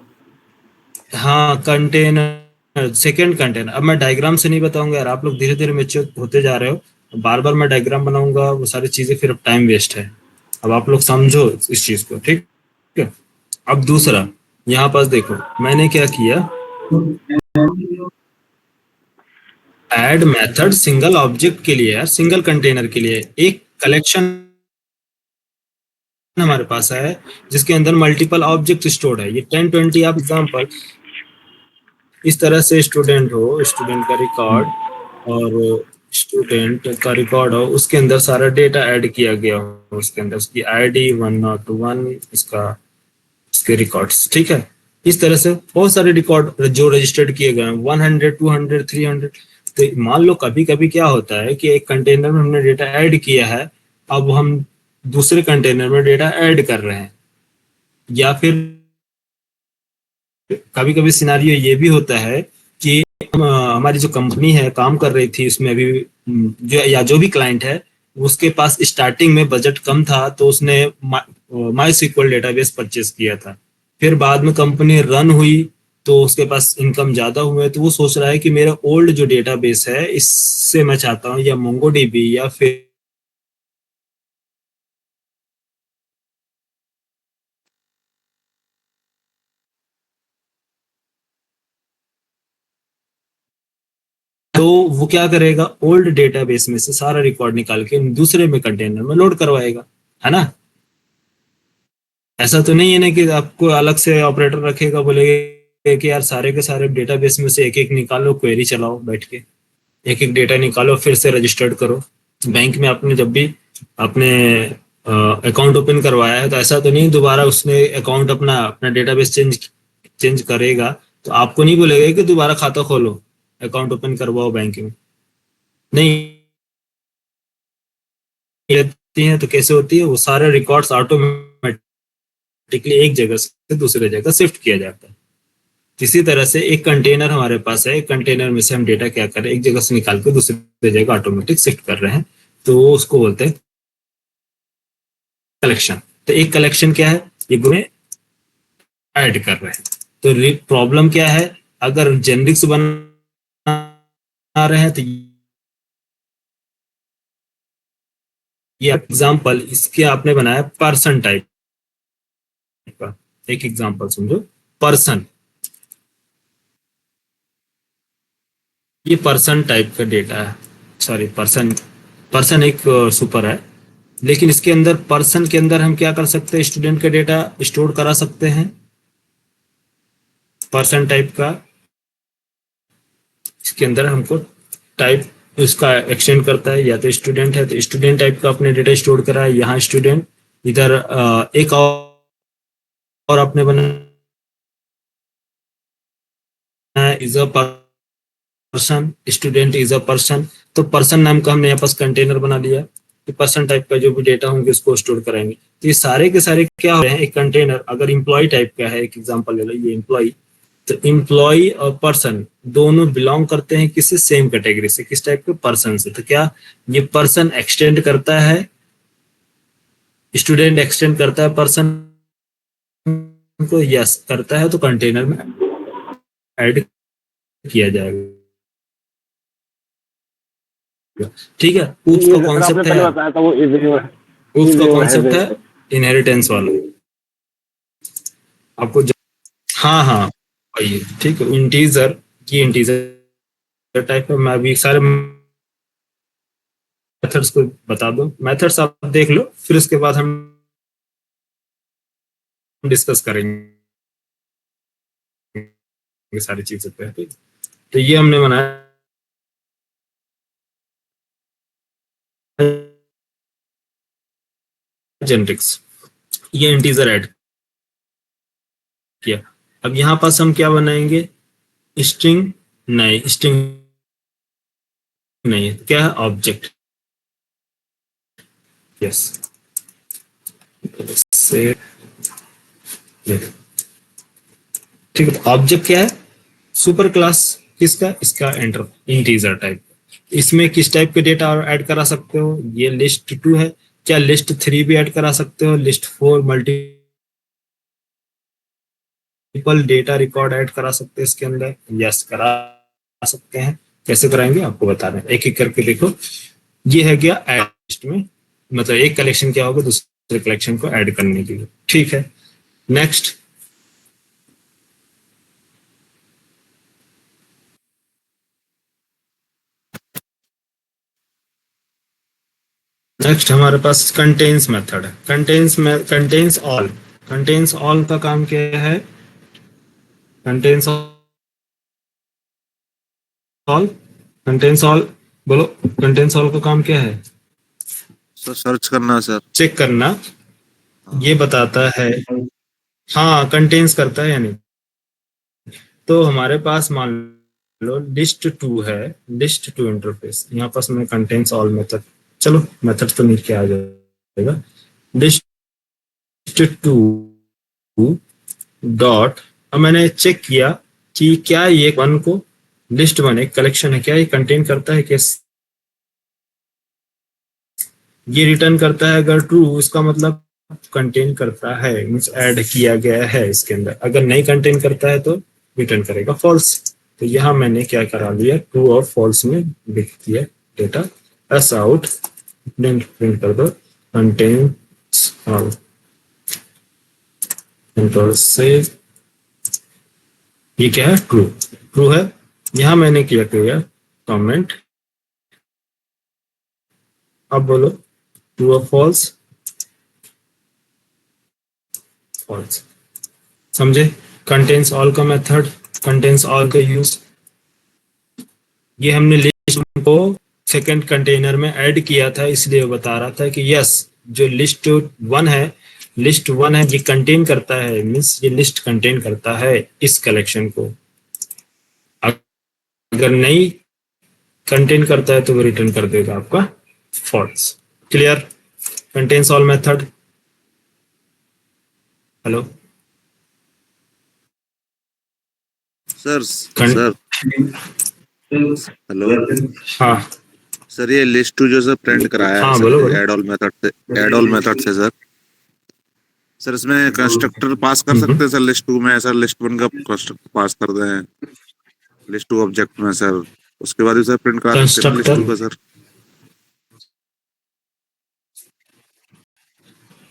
हाँ, कंटेनर, सेकेंड कंटेनर। अब मैं डायग्राम से नहीं बताऊंगा यार, आप लोग धीरे धीरे मेच्योर होते जा रहे हो, बार बार मैं डायग्राम बनाऊंगा वो सारी चीजें, फिर अब टाइम वेस्ट है। अब आप लोग समझो इस चीज को, ठीक है? अब दूसरा, यहाँ पास देखो मैंने क्या किया, ऐड मेथड सिंगल ऑब्जेक्ट के लिए है, सिंगल कंटेनर के लिए। एक कलेक्शन हमारे पास है जिसके अंदर मल्टीपल ऑब्जेक्ट स्टोर्ड है। ये 10-20 आप एग्जांपल इस तरह से स्टूडेंट हो, स्टूडेंट का रिकॉर्ड, और स्टूडेंट का रिकॉर्ड हो, उसके अंदर सारा डेटा ऐड किया गया हो, उसके अंदर उसकी आईडी 101, इसका, इसके रिकॉर्ड्स, ठीक है? इस तरह से बहुत सारे रिकॉर्ड जो रजिस्टर्ड किए गए हैं, 100, 200, 300। तो मान लो कभी कभी क्या होता है कि एक कंटेनर में हमने डेटा ऐड किया है, अब हम दूसरे कंटेनर में डेटा ऐड कर रहे हैं, या फिर कभी कभी सिनारियो ये भी होता है कि हमारी जो कंपनी है काम कर रही थी उसमें अभी जो या जो भी क्लाइंट है उसके पास स्टार्टिंग में बजट कम था, तो उसने माई सिक्वल डेटाबेस परचेस किया था। फिर बाद में कंपनी रन हुई तो उसके पास इनकम ज्यादा हुए, तो वो सोच रहा है कि मेरा ओल्ड जो डेटाबेस है इससे मैं चाहता हूँ या मोंगोडीबी या फिर तो वो क्या करेगा, ओल्ड डेटाबेस में से सारा रिकॉर्ड निकाल के दूसरे में कंटेनर में लोड करवाएगा, है ना? ऐसा तो नहीं है ना कि आपको अलग से ऑपरेटर रखेगा, बोलेगा कि यार सारे के सारे डेटाबेस में से एक एक निकालो, क्वेरी चलाओ बैठ के, एक एक डेटा निकालो फिर से रजिस्टर्ड करो। बैंक में आपने जब भी अपने अकाउंट ओपन करवाया है तो ऐसा तो नहीं दोबारा उसने अकाउंट अपना अपना डेटाबेस चेंज चेंज करेगा तो आपको नहीं बोलेगा कि दोबारा खाता खोलो, अकाउंट ओपन करवाओ बैंक में। नहीं रहती है तो कैसे होती है, वो सारे रिकॉर्ड्स ऑटोमेटिकली एक जगह से दूसरे जगह शिफ्ट किया जाता है। इसी तरह से एक कंटेनर हमारे पास है, एक कंटेनर में से हम डेटा क्या कर रहे हैं, एक जगह से निकाल के दूसरी जगह ऑटोमेटिक शिफ्ट कर रहे हैं, तो वो उसको बोलते हैं कलेक्शन। तो एक कलेक्शन क्या है, ये ग्रुप में ऐड कर रहे हैं। तो प्रॉब्लम क्या है, अगर जेनरिक्स बना रहे हैं तो ये एग्जांपल इसके आपने बनाया पर्सन टाइप का। एक एग्जांपल समझो, पर्सन, ये पर्सन टाइप का डेटा है, सॉरी पर्सन, पर्सन एक सुपर है, लेकिन इसके अंदर पर्सन के अंदर हम क्या कर सकते हैं, स्टूडेंट का डेटा स्टोर करा सकते हैं पर्सन टाइप का। इसके अंदर हमको टाइप इसका एक्सटेंड करता है, या तो स्टूडेंट है तो स्टूडेंट टाइप का अपने डेटा स्टोर करा है, यहाँ स्टूडेंट, इधर एक और आपने बनाया is a person, student is a person. तो पर्सन नाम का हमने यहाँ पास कंटेनर बना लिया कि पर्सन टाइप का जो भी डेटा होंगे उसको स्टोर कराएंगे। तो ये सारे के सारे क्या हो रहे हैं, एक कंटेनर अगर इम्प्लॉय टाइप का है, एक एग्जांपल ले लो, ये इम्प्लॉय, तो इम्प्लॉय और पर्सन दोनों बिलोंग करते हैं किसी सेम कैटेगरी से, किस टाइप के, पर्सन से। तो क्या ये पर्सन एक्सटेंड करता है, स्टूडेंट एक्सटेंड करता है पर्सन को, यस करता है, तो कंटेनर में ऐड किया जाएगा। ठीक है, ऊप्स ये का सर आपने कॉन्सेप्ट है पहले यार, बताया था वो ऊप्स इज का योर कॉन्सेप्ट है इनहेरिटेंस वाला, आपको हाँ हाँ वही, ठीक है, इंटीजर की इंटीजर टाइप है। मैं अभी सारे मेथड्स को बता दूं, मेथड्स आप देख लो, फिर उसके बाद हम डिस्कस करेंगे सारी चीजें पे, ठीक। तो ये हमने बनाया जेनेटिक्स, ये इंटीजर ऐड किया। अब यहाँ पास हम क्या बनाएंगे, स्ट्रिंग, नहीं स्ट्रिंग नहीं, क्या है ऑब्जेक्ट, यस से, ठीक है। ऑब्जेक्ट क्या है, सुपर क्लास किसका, इसका एंटर इंटीजर टाइप। इसमें किस टाइप के डेटा और ऐड करा सकते हो, ये लिस्ट 2 है, क्या लिस्ट 3 भी ऐड करा सकते हो, list 4 multiple data record add करा सकते हैं इसके अंदर, यस करा सकते हैं। कैसे कराएंगे आपको बता रहे हैं, एक एक करके देखो। ये है क्या ऐड लिस्ट में, मतलब एक कलेक्शन क्या होगा दूसरे कलेक्शन को ऐड करने के लिए, ठीक है। नेक्स्ट हमारे पास कंटेन्स मेथड है। कंटेन्स ऑल का काम क्या है, कंटेन्स ऑल बोलो, कंटेन्स ऑल का काम क्या है, सर सर्च करना सर, चेक करना, ये बताता है हाँ कंटेन्स करता है या नहीं। तो हमारे पास मान लो लिस्ट 2 है, लिस्ट 2 इंटरफेस, यहाँ पास मैंने कंटेन्स ऑल मेथड, चलो मेथड तो नीचे आ जाएगा, लिस्ट 2 डॉट। अब मैंने चेक किया कि क्या ये 1 को, लिस्ट 1 एक कलेक्शन है, क्या ये कंटेन करता है, क्या ये रिटर्न करता है, अगर ट्रू इसका मतलब कंटेन करता है, मींस ऐड किया गया है इसके अंदर, अगर नहीं कंटेन करता है तो रिटर्न करेगा फॉल्स। तो यहाँ मैंने क्या करा लिया, ट्रू और फॉल्स में लिख दिया डेटा, एस आउट प्रिंट कर दो कंटेन्स ऑल, कंट्रोल सेव, ये क्या है ट्रू है। यहां मैंने किया कमेंट, अब बोलो ट्रू और फॉल्स, फॉल्स, समझे। कंटेन्स ऑल का मेथड, कंटेन्स ऑल का यूज, ये हमने लिस्ट को सेकंड कंटेनर में ऐड किया था, इसलिए बता रहा था कि यस जो लिस्ट 1 है, लिस्ट 1 है ये कंटेन करता है, मीन्स ये लिस्ट कंटेन करता है इस कलेक्शन को, अगर नहीं कंटेन करता है तो वो रिटर्न कर देगा आपका false. Clear, contains all method. Hello sir sir hello, हाँ सर ये लिस्ट 2 जो सर प्रिंट कराया हाँ है बोलो सर बोलो। एड ऑल मेथड से, एड ऑल मेथड से सर इसमें कंस्ट्रक्टर पास कर सकते हैं सर, लिस्ट 2 में सर लिस्ट 1 का कंस्ट्रक्टर पास कर दें लिस्ट 2 ऑब्जेक्ट में सर, उसके बाद सर प्रिंट करा सकते हैं लिस्ट 2 का सर।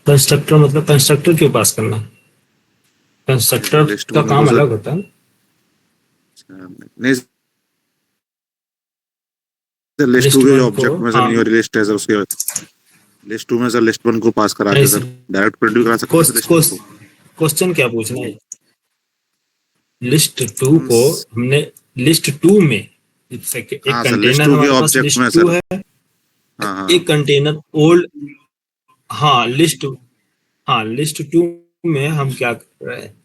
कंस्ट्रक्टर मतलब कंस्ट्रक्टर क्यों पास करना, कंस्ट्रक्टर लिस्ट का 1 काम को सर, अलग होता है। नहीं सर लिस्ट 2 के जो ऑब्जेक्ट में सर न्यू लिस्ट है सर, उसके लिस्ट 2 में सर लिस्ट 1 को पास करा के सर डायरेक्ट प्रिंट भी करा सकते हैं लिस्ट 1 को। क्वेश्चन क्या पूछना है, लिस्ट 2 को हमने लिस्ट 2 में एक कंटेनर हमारे पास लिस्ट 2 है, एक कंटेनर ओल्ड, हाँ लिस्ट 2 में हम क्या कर रहे हैं,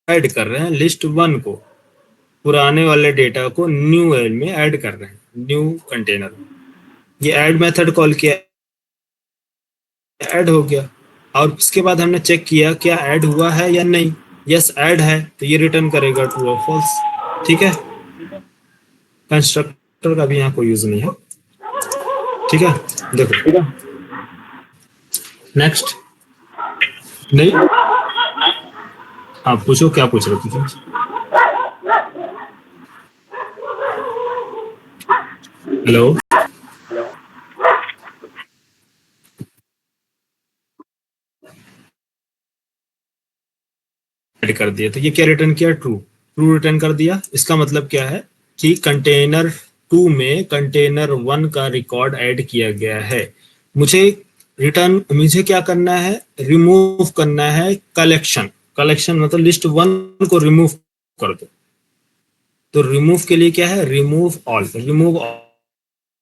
ऐड कर रहे हैं लिस्ट 1 को, पुराने वाले डेटा को न्यू एल में ऐड कर रहे हैं, न्यू कंटेनर, ये ऐड मेथड कॉल किया, ऐड हो गया, और उसके बाद हमने चेक किया क्या ऐड हुआ है या नहीं, यस ऐड है, तो ये रिटर्न करेगा ट्रू और फॉल्स, ठीक है। कंस्ट्रक्टर का भी यहाँ कोई यूज नहीं है, ठीक है। देखो नेक्स्ट, नहीं आप पूछो क्या पूछ रहे थे, हेलो ऐड कर दिया, तो ये क्या रिटर्न किया, ट्रू रिटर्न कर दिया। इसका मतलब क्या है कि कंटेनर 2 में कंटेनर 1 का रिकॉर्ड ऐड किया गया है, मुझे क्या करना है, रिमूव करना है कलेक्शन मतलब लिस्ट 1 को रिमूव कर दो, तो रिमूव के लिए क्या है, रिमूव ऑल। रिमूव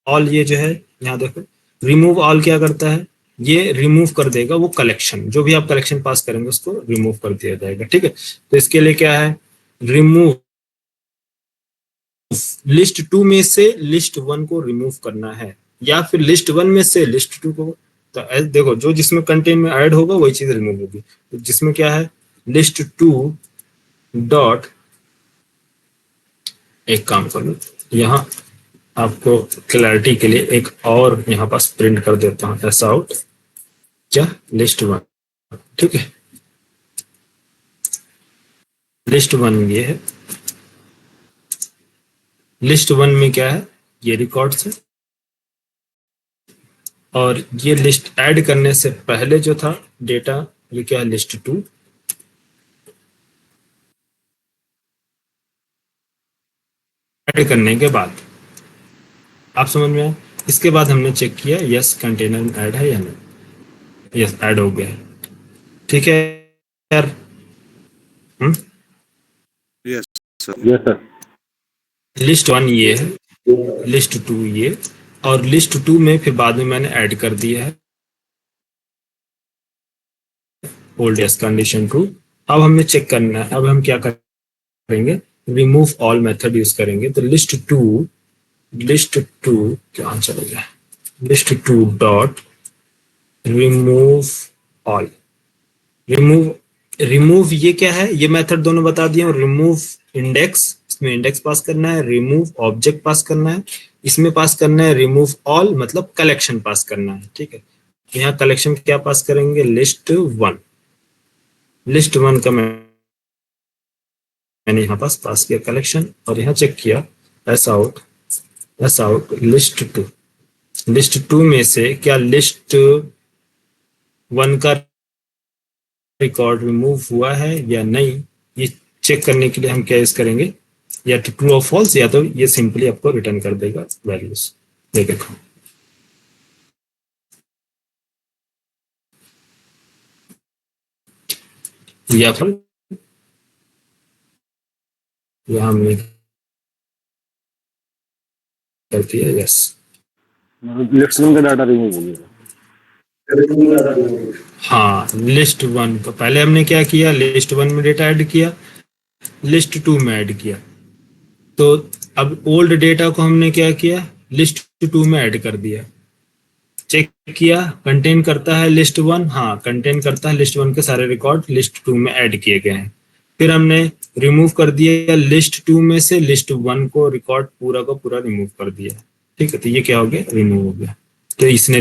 ऑल ये जो है यहाँ देखो, रिमूव ऑल क्या करता है, ये रिमूव कर देगा वो कलेक्शन, जो भी आप कलेक्शन पास करेंगे उसको रिमूव कर दिया जाएगा। ठीक है, तो इसके लिए क्या है, रिमूव लिस्ट 2 में से लिस्ट 1 को रिमूव करना है, या फिर लिस्ट 1 में से लिस्ट 2 को। तो देखो जो जिसमें कंटेंट में ऐड होगा वही चीज रिमूव होगी। तो जिसमें क्या है, लिस्ट 2 डॉट, एक काम करो यहाँ आपको क्लैरिटी के लिए एक और यहाँ पास प्रिंट कर देता हूँ, ऐसा आउट क्या, लिस्ट 1। ठीक है, लिस्ट 1 ये है, लिस्ट 1 में क्या है, ये रिकॉर्ड्स है, और ये लिस्ट ऐड करने से पहले जो था डेटा, ये क्या है, लिस्ट 2। ऐड करने के बाद आप समझ में आया, इसके बाद हमने चेक किया यस कंटेनर में ऐड है या नहीं, यस ऐड हो गया है। ठीक है यार, yes sir. Yes sir. List 1 ये है, लिस्ट 2 ये, और लिस्ट 2 में फिर बाद में मैंने ऐड कर दिया है ओल्ड यस कंडीशन ट्रू। अब हमें चेक करना है, अब हम क्या करेंगे, रिमूव ऑल मेथड यूज करेंगे। तो लिस्ट 2 क्या चला गया, list 2 dot remove all. Remove ये क्या है, ये मेथड दोनों बता दिए। और रिमूव इंडेक्स, इसमें इंडेक्स पास करना है, रिमूव ऑब्जेक्ट पास करना है, इसमें पास करना है रिमूव ऑल, मतलब कलेक्शन पास करना है। ठीक है, यहाँ कलेक्शन क्या पास करेंगे, लिस्ट 1। लिस्ट 1 का मैंने यहाँ पास किया कलेक्शन, और यहाँ चेक किया ऐसा आउट लिस्ट 2। लिस्ट 2 में से क्या लिस्ट 1 का रिकॉर्ड रिमूव हुआ है या नहीं, ये चेक करने के लिए हम क्या यूज करेंगे, या तो ट्रू और फॉल्स, या तो ये सिंपली आपको रिटर्न कर देगा वैल्यूज। ये देखो, या फिर यह हमने करती है यस, लिस्ट 1 का डाटा रिमूव हो गया। हाँ लिस्ट 1 का पहले हमने क्या किया, लिस्ट 1 में डेटा ऐड किया, लिस्ट 2 में ऐड किया। तो अब ओल्ड डेटा को हमने क्या किया, लिस्ट 2 में ऐड कर दिया, चेक किया कंटेन करता है लिस्ट 1, हाँ कंटेन करता है लिस्ट 1 के सारे रिकॉर्ड लिस्ट 2 में ऐड किए गए हैं। फिर हमने रिमूव कर दिया लिस्ट 2 में से लिस्ट 1 को, रिकॉर्ड पूरा का पूरा रिमूव कर दिया। ठीक है, तो ये क्या हो गया, रिमूव हो गया। तो इसने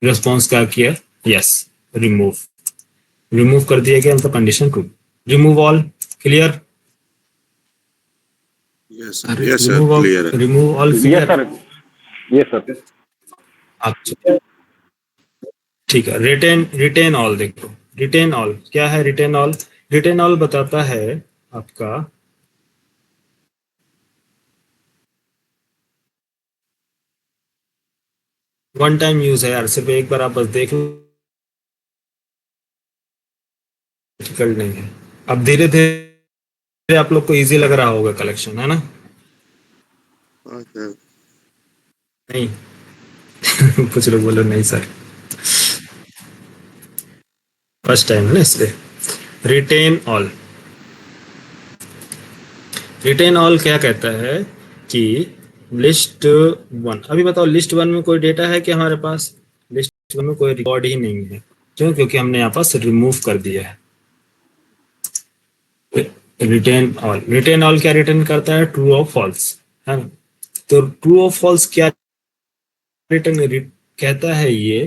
रिस्पॉन्स क्या किया, यस रिमूव कर दिया गया, मतलब condition true. Remove all, clear, yes sir clear है। Remove all yes clear. Sir. Yes sir. अच्छा ठीक है, रिटेन ऑल देखो, रिटेन ऑल क्या है, रिटेन ऑल बताता है आपका वन टाइम यूज है यार, सिर्फ एक बार आप बस देख लो, डिफिकल्ट नहीं है। अब धीरे धीरे आप लोग को इजी लग रहा होगा कलेक्शन, है ना? हाँ सर। नहीं कुछ लोग बोलो नहीं सर, फर्स्ट टाइम है ना इसलिए। रिटेन ऑल क्या कहता है कि लिस्ट 1, अभी बताओ लिस्ट 1 में कोई डेटा है कि हमारे पास, लिस्ट 1 में कोई रिकॉर्ड ही नहीं है। क्यों? क्योंकि हमने यहाँ पास रिमूव कर दिया है। रिटेन ऑल क्या रिटर्न करता है, ट्रू और फॉल्स, है ना? तो ट्रू और फॉल्स क्या रिटर्न कहता है, ये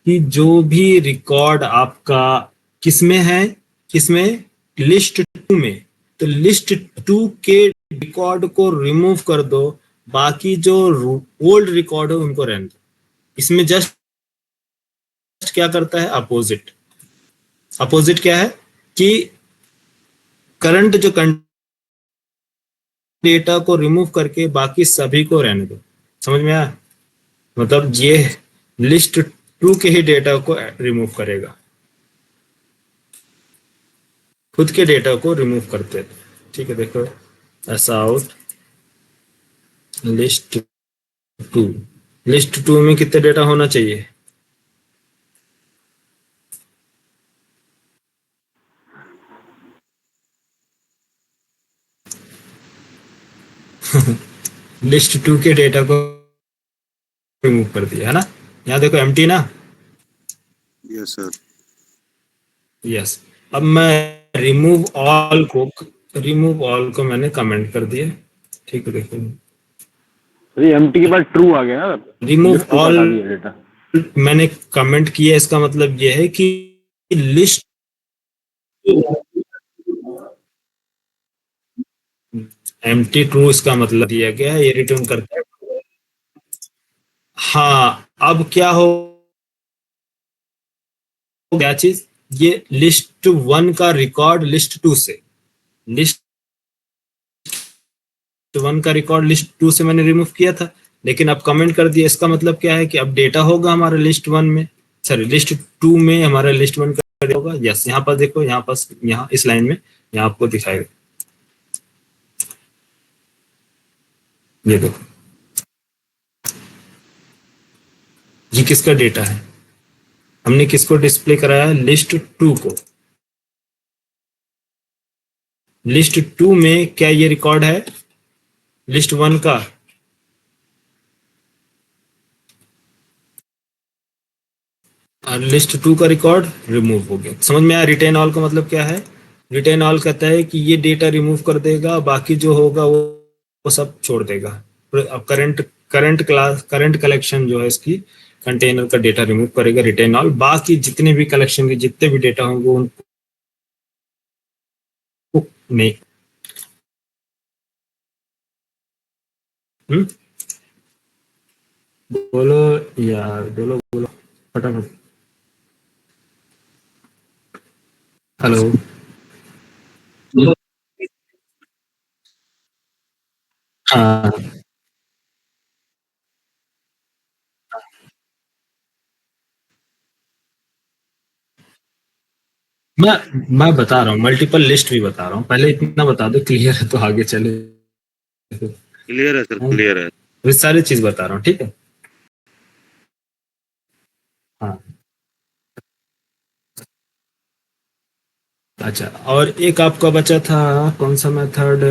कि जो भी रिकॉर्ड आपका किसमें है, किसमें, लिस्ट 2 में, तो लिस्ट 2 के रिकॉर्ड को रिमूव कर दो, बाकी जो ओल्ड रिकॉर्ड है उनको रहने दो। इसमें जस्ट क्या करता है, अपोजिट क्या है कि करंट जो डेटा को रिमूव करके बाकी सभी को रहने दो। समझ में आया? मतलब ये लिस्ट 2 के ही डेटा को रिमूव करेगा, खुद के डेटा को रिमूव करते हैं। ठीक है, देखो ऐसा out list two. List two में कितने डेटा होना चाहिए? लिस्ट टू के डेटा को रिमूव कर दिया है ना। यहाँ देखो एम्प्टी ना। Yes sir. यस। अब मैं रिमूव ऑल को मैंने कमेंट कर दिया। ठीक है, देखो ये एम्प्टी के बाद ट्रू आ गया ना, रिमूव लिस्ट टू का ऑल हटा दिया डेटा। मैंने कमेंट किया, इसका मतलब यह है कि लिस्ट एम्प्टी ट्रू, इसका मतलब दिया गया है, ये रिटर्न करता है। हाँ, अब क्या हो, क्या चीज, ये लिस्ट वन का रिकॉर्ड लिस्ट टू से, लिस्ट वन का रिकॉर्ड लिस्ट टू से मैंने रिमूव किया था, लेकिन अब कमेंट कर दिया। इसका मतलब क्या है कि अब डेटा होगा हमारा लिस्ट वन में, सॉरी लिस्ट टू में हमारा लिस्ट वन का होगा। यस, यहाँ पर देखो, यहाँ पर, यहाँ इस लाइन में यहाँ आपको दिखाएगा, ये देखो, ये किसका डेटा है, हमने किसको डिस्प्ले कराया, लिस्ट टू को। लिस्ट टू में क्या ये रिकॉर्ड है लिस्ट वन का? और लिस्ट टू का रिकॉर्ड रिमूव हो गया। समझ में आया रिटेन ऑल का मतलब क्या है? रिटेन ऑल कहता है कि ये डेटा रिमूव कर देगा, बाकी जो होगा वो सब छोड़ देगा। अब करंट कलेक्शन जो है इसकी कंटेनर का डेटा रिमूव करेगा रिटेन ऑल, बाकी जितने भी कलेक्शन के जितने भी डेटा होंगे उनको नहीं। बोलो यार, बोलो बोलो फटाफट। हेलो। हाँ, मैं बता रहा हूँ, मल्टीपल लिस्ट भी बता रहा हूँ, पहले इतना बता दो क्लियर है तो आगे चले। क्लियर है सर, क्लियर है। ये सारी चीज बता रहा हूँ, ठीक है। हाँ, अच्छा, और एक आपका बचा था, कौन सा मेथड,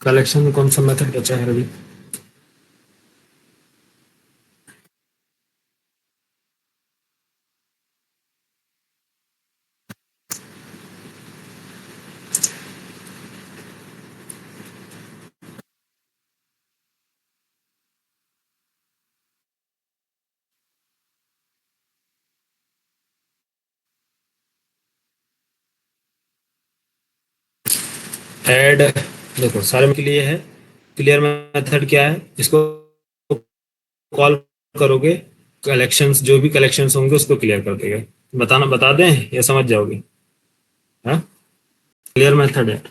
कलेक्शन में कौन सा मेथड बचा है अभी? ऐड, देखो सारे के लिए है। क्लियर मेथड क्या है, इसको कॉल करोगे, कलेक्शंस जो भी कलेक्शंस होंगे उसको क्लियर कर देगा। बताना बता दें या समझ जाओगे? हाँ, क्लियर मेथड है।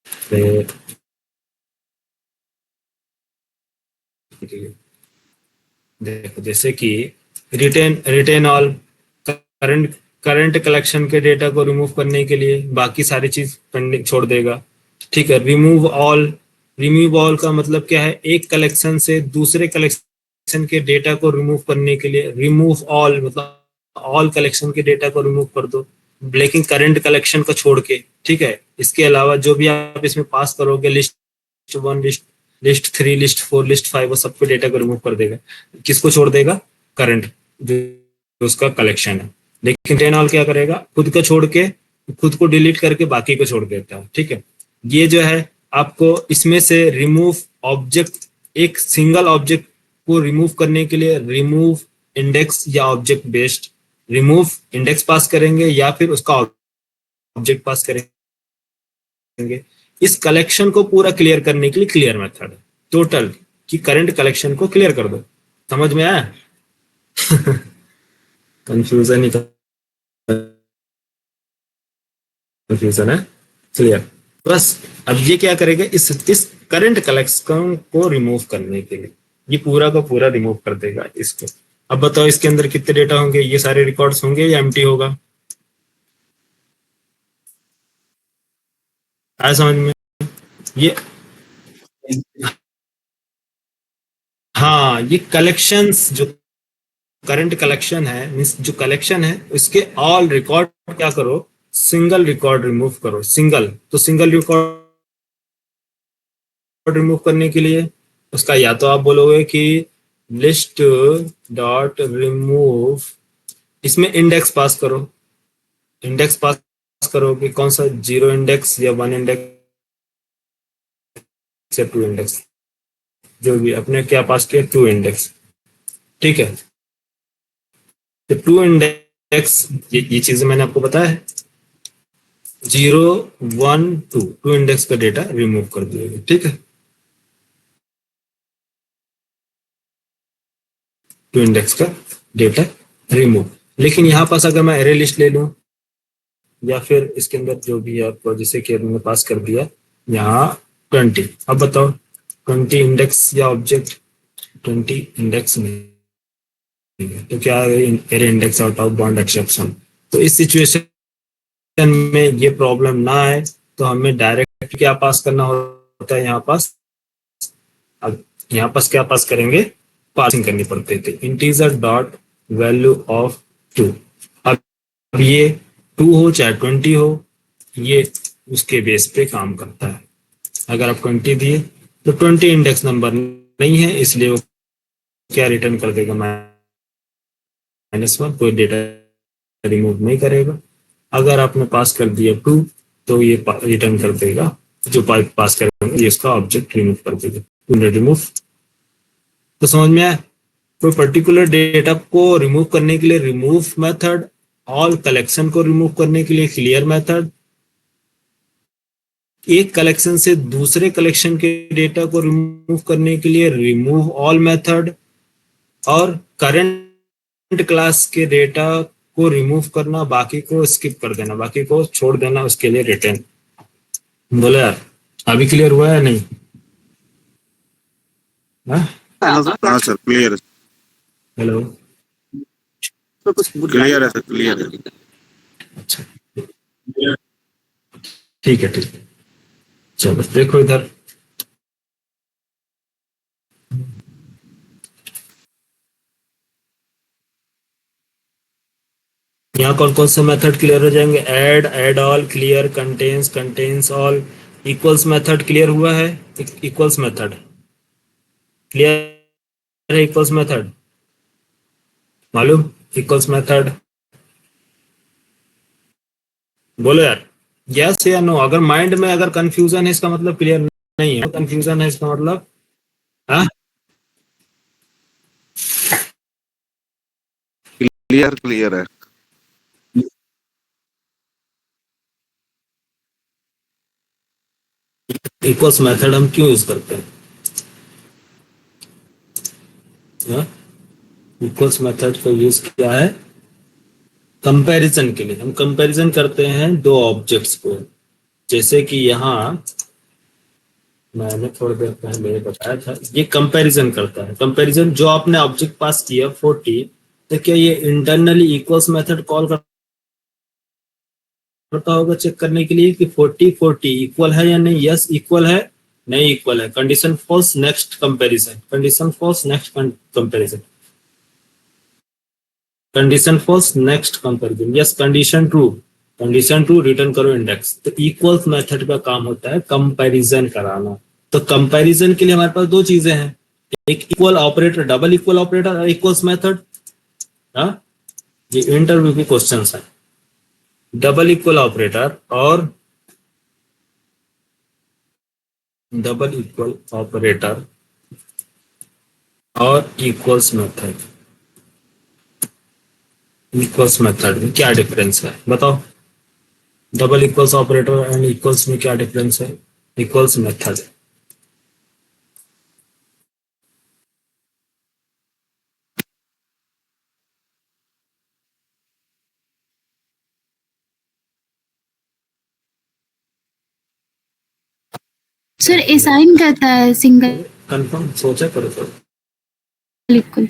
फिर देखो, जैसे कि retain all, current current collection के डेटा को रिमूव करने के लिए बाकी सारी चीज पेंडिंग छोड़ देगा। ठीक है। रिमूव ऑल का मतलब क्या है, एक कलेक्शन से दूसरे कलेक्शन के डेटा को रिमूव करने के लिए रिमूव ऑल मतलब ऑल कलेक्शन के डेटा को रिमूव कर दो, लेकिन करंट कलेक्शन को छोड़ के। ठीक है। इसके अलावा जो भी आप इसमें पास करोगे, list one, list three, list four, list five, वो सबके डेटा को रिमूव कर देगा। किसको छोड़ देगा? करंट जो उसका कलेक्शन है। लेकिन टेन ऑल क्या करेगा, खुद को छोड़ के, खुद को डिलीट करके बाकी को छोड़ देता है। ठीक है। ये जो है आपको इसमें से रिमूव ऑब्जेक्ट, एक सिंगल ऑब्जेक्ट को रिमूव करने के लिए रिमूव इंडेक्स या ऑब्जेक्ट बेस्ड रिमूव इंडेक्स पास करेंगे या फिर उसका ऑब्जेक्ट पास करेंगे। इस कलेक्शन को पूरा क्लियर करने के लिए क्लियर मेथड है टोटल, कि करंट कलेक्शन को क्लियर कर दो। समझ में आया? कंफ्यूजन ही, कंफ्यूजन है, क्लियर। बस अब ये क्या करेगा, इस करंट कलेक्शन को रिमूव करने के लिए ये पूरा का पूरा रिमूव कर देगा इसको। अब बताओ इसके अंदर कितने डेटा होंगे, ये सारे रिकॉर्ड्स होंगे या एम्प्टी होगा? आया समझ में? ये हाँ, ये कलेक्शंस जो करंट कलेक्शन है, मींस जो कलेक्शन है उसके ऑल रिकॉर्ड क्या करो, सिंगल रिकॉर्ड रिमूव करो। सिंगल, तो सिंगल रिकॉर्ड रिमूव करने के लिए उसका या तो आप बोलोगे कि लिस्ट डॉट रिमूव, इसमें इंडेक्स पास करो। इंडेक्स पास करोगे कौन सा, 0 इंडेक्स या 1 इंडेक्स या 2 इंडेक्स, जो भी अपने क्या पास किया, 2 इंडेक्स। ठीक है, तो 2 इंडेक्स, ये चीजें मैंने आपको बताया है। 0 1 2 2 इंडेक्स का डेटा रिमूव कर दिएगा। ठीक है, 2 इंडेक्स का डेटा रिमूव। लेकिन यहाँ पास अगर मैं एरे लिस्ट ले लूं या फिर इसके अंदर जो भी आपको जैसे कि मैंने पास कर दिया यहाँ 20, अब बताओ 20 इंडेक्स या ऑब्जेक्ट, 20 इंडेक्स में, तो क्या array index out of bound exception. तो इस सिचुएशन में ये प्रॉब्लम ना आए तो हमें डायरेक्ट क्या पास करना होता है, यहाँ पास, अब यहाँ पास क्या पास करेंगे, पासिंग करनी पड़ती थी, इंटीजर डॉट वैल्यू ऑफ 2। अब ये 2 हो चाहे 20 हो, ये उसके बेस पे काम करता है। अगर आप 20 दिए तो 20 इंडेक्स नंबर नहीं है, इसलिए वो क्या रिटर्न कर देगा, -1, कोई डेटा रिमूव नहीं करेगा। अगर आपने पास कर दिया 2 तो ये रिटर्न कर देगा, जो पास करेगा ये इसका ऑब्जेक्ट रिमूव कर देगा। रिमूव तो समझ में आया? कोई पर्टिकुलर डेटा को रिमूव करने के लिए रिमूव मेथड, ऑल कलेक्शन को रिमूव करने के लिए क्लियर मेथड, एक कलेक्शन से दूसरे कलेक्शन के डेटा को रिमूव करने के लिए रिमूव ऑल मेथड, और करंट क्लास के डेटा को रिमूव करना, बाकी को स्किप कर देना, बाकी को छोड़ देना, उसके लिए रिटर्न। बोले यार अभी क्लियर हुआ है नहीं? हाँ सर, क्लियर है, हेलो, क्लियर है सर, क्लियर है। अच्छा ठीक है, ठीक है, चलो देखो इधर, यहाँ कौन कौन से मेथड क्लियर हो जाएंगे, add, add all, clear, contains, contains all, equals method clear हुआ है, इक्वल्स मेथड क्लियर है, इक्वल्स मेथड मालूम, इक्वल्स मेथड बोलो यार, यस या नो। अगर माइंड में अगर कंफ्यूजन है इसका मतलब क्लियर नहीं है, कंफ्यूजन है इसका मतलब हाँ, क्लियर, क्लियर है। इक्वल्स मेथड हम क्यों यूज करते हैं? इक्वल्स मेथड का यूज किया है कंपैरिजन के लिए। हम कंपैरिजन करते हैं दो ऑब्जेक्ट्स को, जैसे कि यहाँ मैंने थोड़ी देर पहले बताया था, ये कंपैरिजन करता है। कंपैरिजन जो आपने ऑब्जेक्ट पास किया 40, तो क्या ये इंटरनली इक्वल्स मेथड कॉल करता होगा चेक करने के लिए कि 40 40 इक्वल है या नहीं, यस इक्वल है, नहीं इक्वल है, condition false, next comparison, condition false, next comparison, condition false, next comparison, yes condition true, condition true, return करो इंडेक्स। तो इक्वल्स मेथड का काम होता है कंपैरिजन कराना। तो कंपैरिजन के लिए हमारे पास दो चीजें हैं, एक equal operator, double equal operator और इक्वल्स मेथड। हाँ, ये इंटरव्यू के क्वेश्चंस हैं, डबल इक्वल ऑपरेटर और डबल इक्वल ऑपरेटर और इक्वल्स मेथड। इक्वल्स मेथड में क्या डिफरेंस है बताओ? Double equals operator and equals में क्या डिफरेंस है? Equals method. सर असाइन करता है सिंगल। कंफर्म सोचा करो तो इक्वल।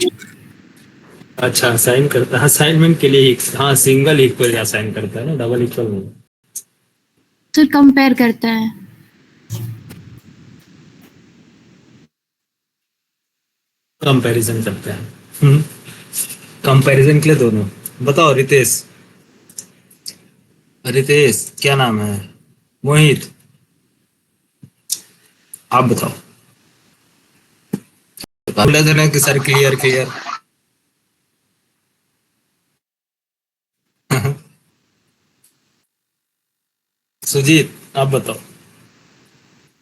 अच्छा, असाइन करता है, असाइनमेंट के लिए हाँ सिंगल इक्वल असाइन करता है ना, डबल इक्वल नहीं। सर कंपेयर करता है। कंपैरिजन करता है। कंपैरिजन के लिए दोनों। बताओ रितेश, रितेश क्या नाम है, मोहित, आप बताओ। बोला था ना कि सर क्लियर क्लियर। सुजीत आप बताओ,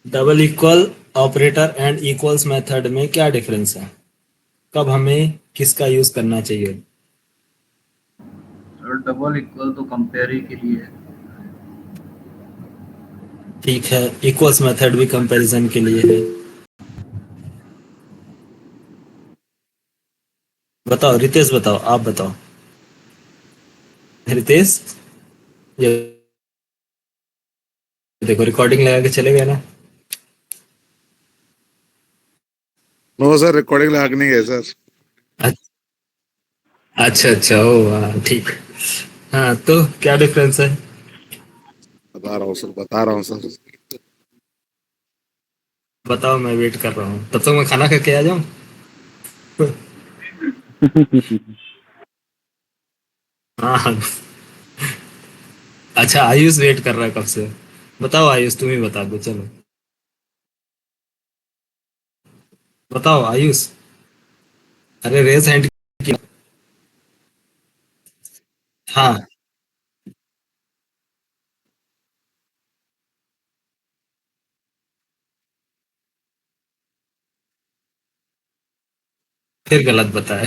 double equal operator and equals method में क्या डिफरेंस है, कब हमें किसका यूज करना चाहिए? और डबल इक्वल तो कंपेयर ही के लिए है। ठीक है, इक्वल्स मेथड भी कंपैरिजन के लिए है। बताओ रितेश, बताओ आप बताओ। रितेश, ये देखो रिकॉर्डिंग लगा के चले गए ना। नो सर, रिकॉर्डिंग लगा के नहीं गए सर। अच्छा अच्छा, ओ हाँ ठीक। हाँ तो क्या डिफरेंस है? बता रहा हूँ सर, बता रहा हूँ सर। बताओ, मैं वेट कर रहा हूँ, तब तक मैं खाना खा के आ जाऊँ। हाँ हाँ। अच्छा आयुष वेट कर रहा है कब से। बताओ आयुष, तुम ही बता दो चलो। बताओ आयुष। अरे रेस हैंड किया। हाँ, फिर गलत बताया।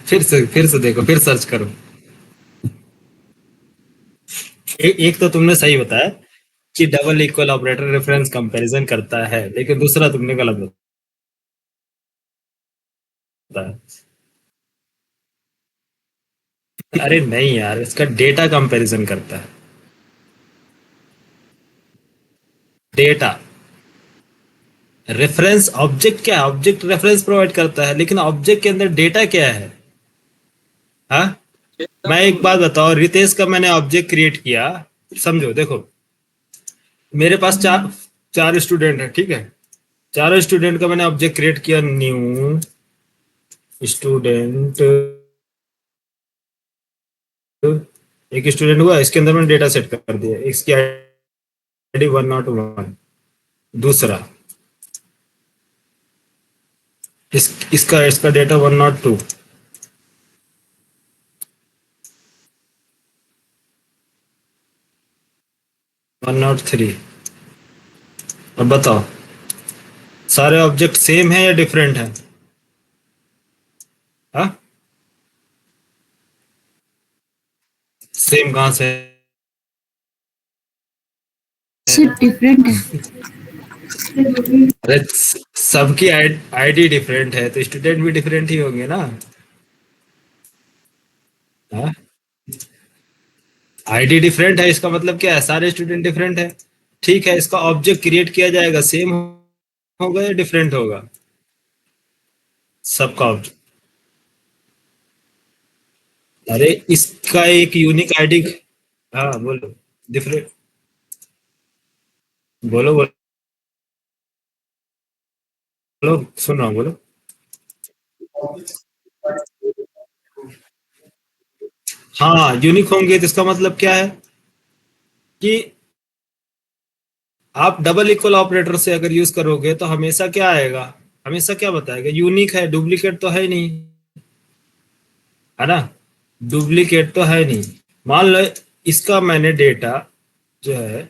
फिर से देखो, फिर सर्च करो। एक तो तुमने सही बताया कि double equal operator reference comparison करता है, लेकिन दूसरा तुमने गलत बताया। अरे नहीं यार, इसका डेटा कंपैरिजन करता है। डेटा, रेफरेंस ऑब्जेक्ट क्या है, ऑब्जेक्ट रेफरेंस प्रोवाइड करता है, लेकिन ऑब्जेक्ट के अंदर डेटा क्या है? हाँ, मैं एक बात बताओ, रितेश का मैंने ऑब्जेक्ट क्रिएट किया, समझो देखो, मेरे पास चार चार स्टूडेंट है, ठीक है, चारों स्टूडेंट का मैंने ऑब्जेक्ट क्रिएट किया, न्यू स्टूडेंट, एक स्टूडेंट हुआ, इसके अंदर मैंने डेटा सेट कर दिया, इसकी आईडी 101, दूसरा इसका इसका डेटा 102, वन नॉट थ्री। अब बताओ, सारे ऑब्जेक्ट सेम है या डिफरेंट है? हाँ, सेम कहाँ से? सिर्फ डिफरेंट है। अरे सबकी आईडी डिफरेंट है तो स्टूडेंट भी डिफरेंट ही होंगे ना। हाँ, आईडी डिफरेंट है इसका मतलब क्या है, सारे स्टूडेंट डिफरेंट है। ठीक है, इसका ऑब्जेक्ट क्रिएट किया जाएगा, सेम होगा या डिफरेंट होगा? सबका ऑब्जेक्ट, अरे इसका एक यूनिक आईडी। हाँ बोलो, डिफरेंट, बोलो बोलो, सुन रहा हूँ, बोलो। हाँ यूनिक होंगे तो इसका मतलब क्या है कि आप डबल इक्वल ऑपरेटर से अगर यूज करोगे तो हमेशा क्या आएगा, हमेशा क्या बताएगा, यूनिक है, डुप्लीकेट तो है नहीं, है ना, डुप्लीकेट तो है नहीं। मान लो इसका मैंने डेटा जो है,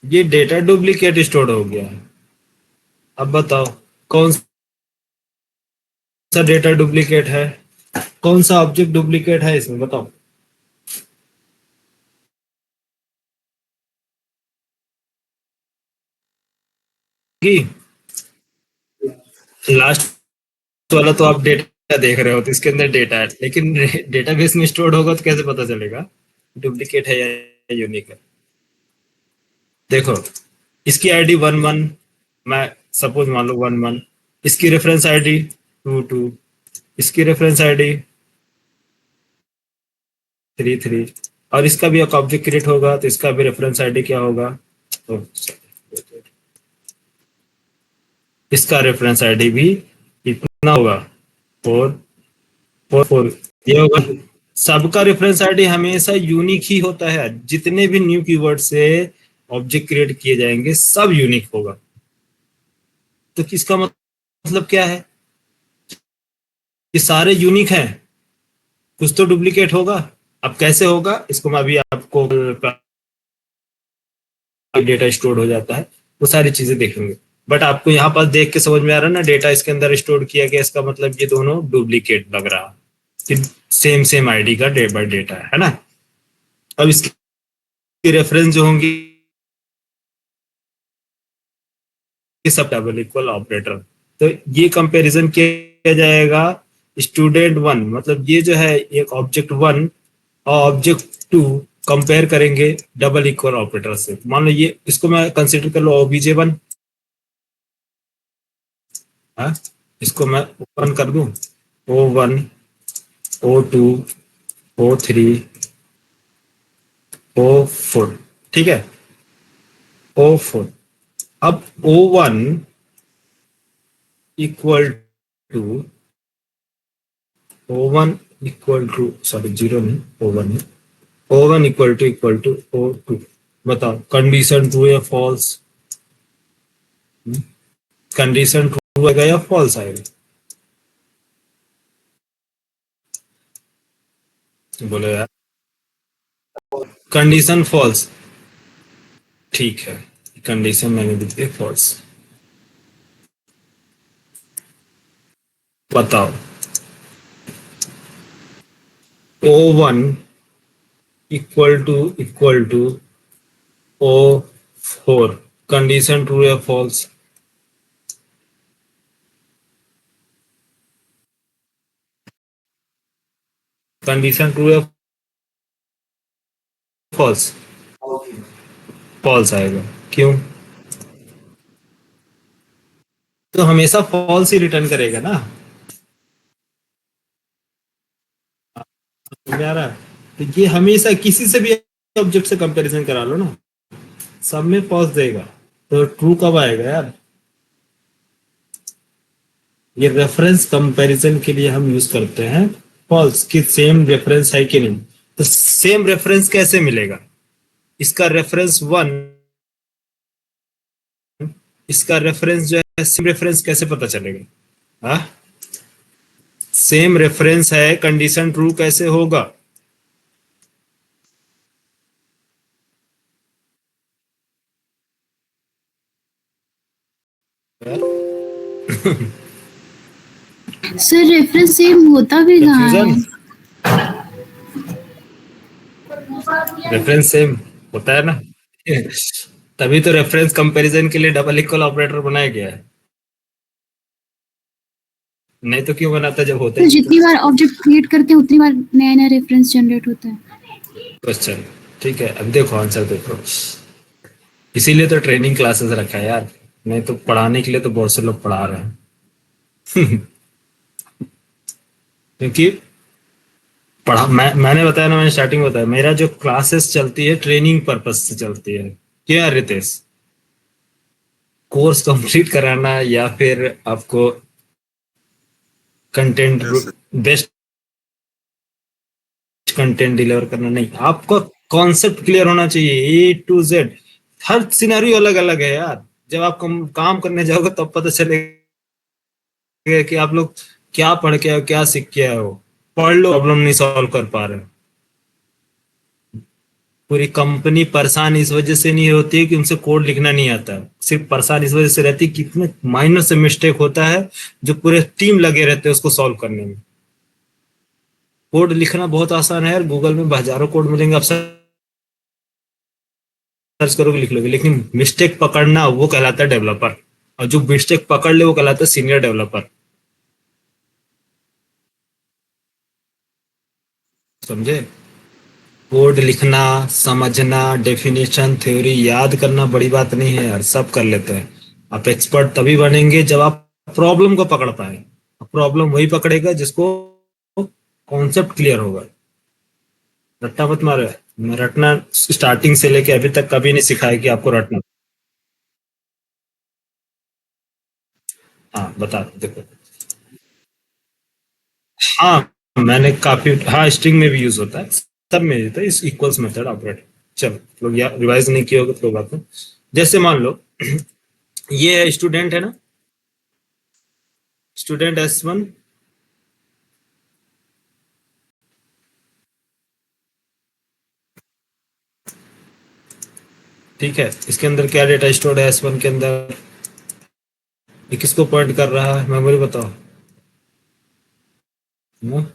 ये डेटा डुप्लीकेट स्टोर हो गया है। अब बताओ कौन सा डेटा डुप्लीकेट है, कौन सा ऑब्जेक्ट डुप्लीकेट है इसमें, बताओ। कि लास्ट वाला तो आप डेटा देख रहे हो तो इसके अंदर डेटा है, लेकिन डेटाबेस में स्टोर होगा तो कैसे पता चलेगा डुप्लीकेट है या यूनिक है? देखो, इसकी आईडी 11, मैं सपोज मान लो 1 1, इसकी रेफरेंस आईडी 2 2, इसकी रेफरेंस आईडी 3 3, और इसका भी एक ऑब्जेक्ट क्रिएट होगा तो इसका भी रेफरेंस आईडी क्या होगा, तो इसका रेफरेंस आईडी भी इतना होगा 4 4 4, ये होगा। सबका रेफरेंस आईडी हमेशा यूनिक ही होता है, जितने भी न्यू कीवर्ड से ऑब्जेक्ट क्रिएट किए जाएंगे सब यूनिक होगा। तो किसका मतलब क्या है कि सारे यूनिक हैं, कुछ तो डुप्लीकेट होगा। अब कैसे होगा इसको मैं अभी आपको, डेटा स्टोर हो जाता है वो सारी चीजें देखेंगे, बट आपको यहाँ पर देख के समझ में आ रहा है ना, डेटा इसके अंदर स्टोर किया गया, इसका मतलब ये दोनों डुप्लीकेट लग रहा कि सेम आईडी का डेटा है ना। अब इसकी रेफरेंस जो होंगी सब डबल इक्वल ऑपरेटर, तो ये कंपैरिजन किया जाएगा स्टूडेंट 1, मतलब ये जो है एक ऑब्जेक्ट 1 और ऑब्जेक्ट 2 कंपेयर करेंगे डबल इक्वल ऑपरेटर से। मान लो ये, इसको मैं कंसीडर कर लो OBJ1, इसको मैं ओपन कर दूं, O1 O2 O3 O4, ठीक है, O4। अब O1 इक्वल टू सॉरी 0 नहीं, O1 है, O1 इक्वल टू O2, बताओ कंडीशन ट्रू या फॉल्स, कंडीशन ट्रू आएगा या फॉल्स आएगा, बोलो यार। कंडीशन फॉल्स, ठीक है, कंडीशन मैंने दी थी फॉल्स। बताओ O1 equal to O4, condition true या फॉल्स, कंडीशन ट्रू या फॉल्स, फॉल्स आएगा। क्यों? तो हमेशा फॉल्स ही रिटर्न करेगा ना, समझ आ रहा है? तो ये हमेशा किसी से भी ऑब्जेक्ट से कंपैरिजन करा लो ना, सब में फॉल्स देगा। तो ट्रू कब आएगा यार? ये रेफरेंस कंपैरिजन के लिए हम यूज करते हैं फॉल्स, कि सेम रेफरेंस है कि नहीं। तो सेम रेफरेंस कैसे मिलेगा? इसका रेफरेंस 1, इसका रेफरेंस जो है, सेम रेफरेंस कैसे पता चलेगा? हाँ, सेम रेफरेंस है, कंडीशन ट्रू कैसे होगा? सर रेफरेंस सेम होता भी कहाँ है? रेफरेंस सेम होता है ना, तभी तो रेफरेंस कंपैरिजन के लिए डबल इक्वल ऑपरेटर बनाया गया है, नहीं तो क्यों बनाता जब होता तो है। जितनी बार ऑब्जेक्ट क्रिएट करते हैं उतनी बार नया नया रेफरेंस जनरेट होता है। क्वेश्चन ठीक है, अब देखो आंसर देखो, इसीलिए तो ट्रेनिंग क्लासेस रखा है यार, नहीं तो पढ़ाने के लिए तो बहुत से लोग पढ़ा रहे हैं। क्योंकि मैंने बताया ना, मैंने स्टार्टिंग में बताया, मेरा जो क्लासेस चलती है ट्रेनिंग पर्पस से चलती है। क्या रितेश, कोर्स कंप्लीट कराना या फिर आपको कंटेंट बेस्ट कंटेंट डिलीवर करना? नहीं, आपको कॉन्सेप्ट क्लियर होना चाहिए A to Z। Her scenario अलग अलग है यार, जब आप काम करने जाओगे तब पता चलेगा कि आप लोग क्या पढ़ के क्या सीख के आए हो। पढ़ लो, प्रॉब्लम नहीं सॉल्व कर पा रहे। पूरी कंपनी परेशान इस वजह से नहीं होती है कि उनसे कोड लिखना नहीं आता, सिर्फ परेशान इस वजह से रहती है कि कितने माइनर से मिस्टेक होता है जो पूरे टीम लगे रहते हैं उसको सॉल्व करने में। कोड लिखना बहुत आसान है यार, गूगल में हजारों कोड मिलेंगे, आप सर्च करोगे लिख लोगे, लेकिन मिस्टेक पकड़ना वो कहलाता है डेवलपर, और जो मिस्टेक पकड़ ले वो कहलाता है सीनियर डेवलपर। समझे? कोड लिखना, समझना, डेफिनेशन, थ्योरी याद करना बड़ी बात नहीं है यार, सब कर लेते हैं। आप एक्सपर्ट तभी बनेंगे जब आप प्रॉब्लम को पकड़ पाए। प्रॉब्लम वही पकड़ेगा जिसको कॉन्सेप्ट क्लियर होगा। रट्टा मत मारो। मैं रटना स्टार्टिंग से लेके अभी तक कभी नहीं सिखाया कि आपको रटना। हाँ बता देखो। हाँ मैंने काफी, हाँ स्ट्रिंग में भी यूज होता है, सब में होता है, इस इक्वल्स मेथड ऑपरेट। चलो लोग या रिवाइज नहीं किए होगे तो कोई बात नहीं। जैसे मान लो ये है स्टूडेंट है ना, स्टूडेंट S1, ठीक है। इसके अंदर क्या डेटा स्टोर है S1 के अंदर, ये किसको पॉइंट कर रहा है, मेमोरी बताओ ना?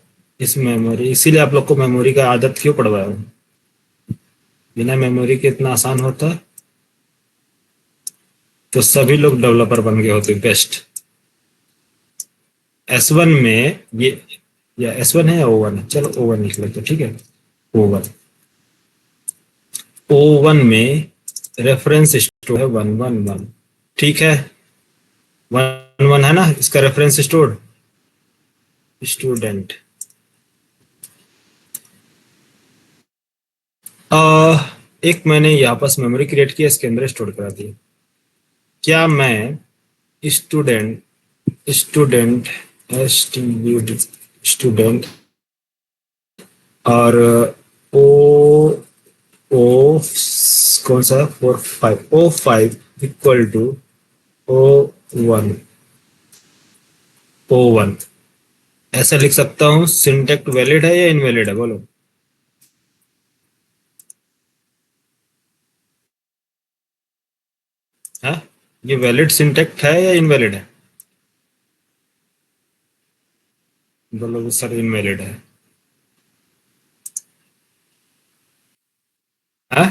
इस मेमोरी, इसीलिए आप लोग को मेमोरी का आदत क्यों पड़वाया हूं? बिना मेमोरी के इतना आसान होता तो सभी लोग डेवलपर बन गए होते बेस्ट। S1 में ये, या S1 है या O1 है, चलो O1 लिख लेते ठीक है। O1, O1 में रेफरेंस स्टोर है 111, ठीक है। 1 1 है ना इसका रेफरेंस स्टोर, स्टूडेंट। एक मैंने यहाँ पास मेमोरी क्रिएट किया, इसके अंदर स्टोर करा दिया। क्या मैं स्टूडेंट, स्टूडेंट स्टूडेंट और ओ ओ कौन सा 4 5 O5 equal to O1, O1 ऐसा लिख सकता हूँ? सिंटेक्ट वैलिड है या इनवैलिड है बोलो? हाँ ये वैलिड सिंटेक्ट है या इनवैलिड है? बोलो सर इनवैलिड है। हाँ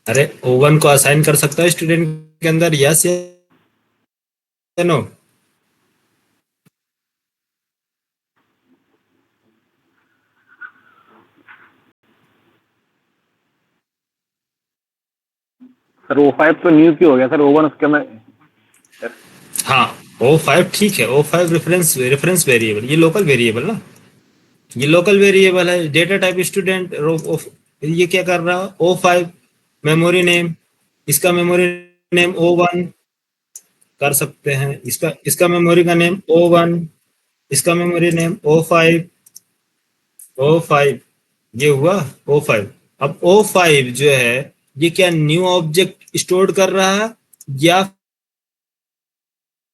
अरे O1 को असाइन कर सकता है स्टूडेंट के अंदर, यस या नो? सर O5 तो न्यू क्यों हो गया सर? O1 उसके अंदर। हाँ O5 ठीक है, O5 रेफरेंस रेफरेंस वेरिएबल, ये लोकल वेरिएबल ना, ये लोकल वेरिएबल है। डेटा टाइप स्टूडेंट, ये क्या कर रहा है O5, मेमोरी नेम, इसका मेमोरी नेम O1 कर सकते हैं, इसका इसका मेमोरी का नेम O1, इसका मेमोरी नेम O5, O5 ये हुआ O5। अब O5 जो है ये क्या न्यू ऑब्जेक्ट स्टोर कर रहा है या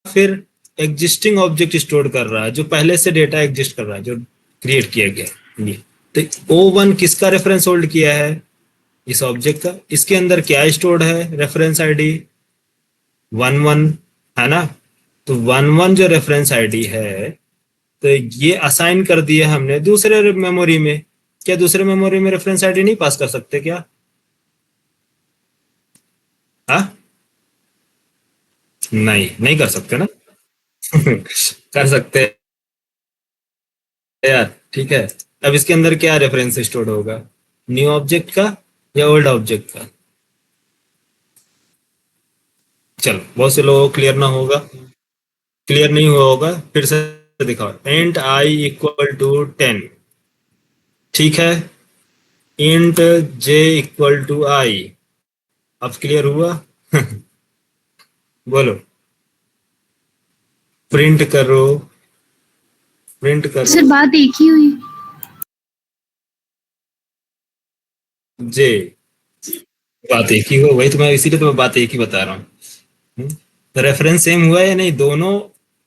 फिर एग्जिस्टिंग ऑब्जेक्ट स्टोर कर रहा है, जो पहले से डेटा एग्जिस्ट कर रहा है, जो क्रिएट किया गया ये। तो O1 किसका रेफरेंस होल्ड किया है? इस ऑब्जेक्ट का। इसके अंदर क्या स्टोर्ड है? रेफरेंस आईडी 11 है ना। तो 11 जो रेफरेंस आईडी है, तो ये असाइन कर दिया हमने दूसरे मेमोरी में। क्या दूसरे मेमोरी में रेफरेंस आईडी नहीं पास कर सकते क्या? हाँ नहीं, नहीं कर सकते ना कर सकते हैं यार, ठीक है। अब इसके अंदर क्या रेफरेंस स्टोर होगा, न्यू ऑब्जेक्ट का या ओल्ड ऑब्जेक्ट का? चलो बहुत से लोगों को क्लियर ना होगा, क्लियर नहीं हुआ होगा, फिर से दिखाओ। इंट आई इक्वल टू 10, ठीक है। इंट जे इक्वल टू आई, अब क्लियर हुआ बोलो। प्रिंट करो, प्रिंट सर करो बात एक ही हुई। जे, बात एक ही हो, वही तो मैं, इसीलिए तो मैं बात एक ही बता रहा हूँ। तो रेफरेंस सेम हुआ या नहीं दोनों?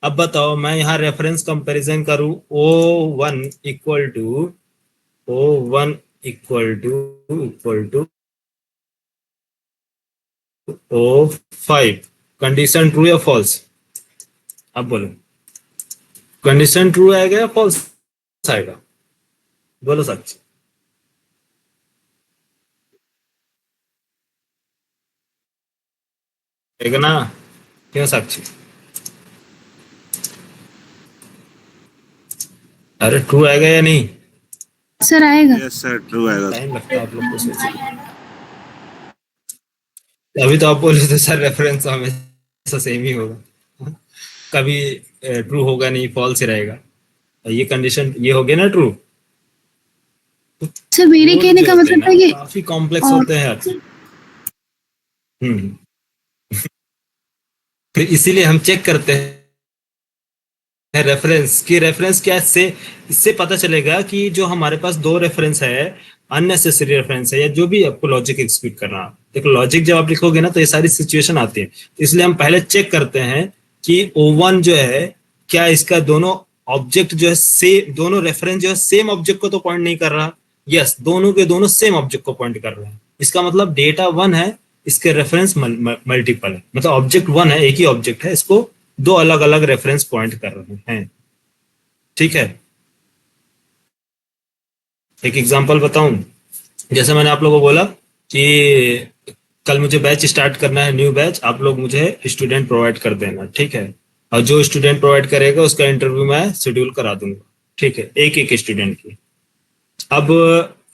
अब बताओ, मैं यहाँ रेफरेंस कंपैरिजन करूँ O1 equal to O1 equal to O5, condition true या फॉल्स? अब बोलो, कंडीशन ट्रू आएगा या फॉल्स आएगा? बोलो सच। आएगा ना? क्यों साक्षी? अरे ट्रू आएगा या नहीं? सर आएगा। यस सर ट्रू आएगा। टाइम लगता है आप लोग को सोचने। अभी तो आप बोले थे सर रेफरेंस हमेशा सेम ही होगा, कभी ट्रू होगा नहीं, फॉल्स ही रहेगा। ये कंडीशन ये हो गया ना ट्रू। सर मेरे कोड कहने जो का होते हैं मतलब ना था कि काफी कॉम्प्लेक्स और होते हैं आज। फिर इसीलिए हम चेक करते हैं रेफरेंस की, रेफरेंस क्या है, इससे पता चलेगा कि जो हमारे पास दो रेफरेंस है, अननेसेसरी रेफरेंस है, या जो भी आपको लॉजिक एग्जीक्यूट करना। देखो लॉजिक जब आप लिखोगे ना तो ये सारी सिचुएशन आती है, तो इसलिए हम पहले चेक करते हैं कि O1 जो है क्या इसका दोनों ऑब्जेक्ट जो है सेम, दोनों रेफरेंस जो है सेम ऑब्जेक्ट को तो पॉइंट नहीं कर रहा। यस, दोनों के दोनों सेम ऑब्जेक्ट को पॉइंट कर रहे हैं। इसका मतलब डेटा 1 है, इसके रेफरेंस मल्टीपल है, मतलब ऑब्जेक्ट 1 है, एक ही ऑब्जेक्ट है, इसको दो अलग अलग रेफरेंस पॉइंट कर रहे हैं। ठीक है, एक एग्जांपल बताऊं। जैसे मैंने आप लोगों को बोला कि कल मुझे बैच स्टार्ट करना है, न्यू बैच, आप लोग मुझे स्टूडेंट प्रोवाइड कर देना, ठीक है। और जो स्टूडेंट प्रोवाइड करेगा उसका इंटरव्यू मैं शेड्यूल करा दूंगा, ठीक है, एक एक स्टूडेंट की। अब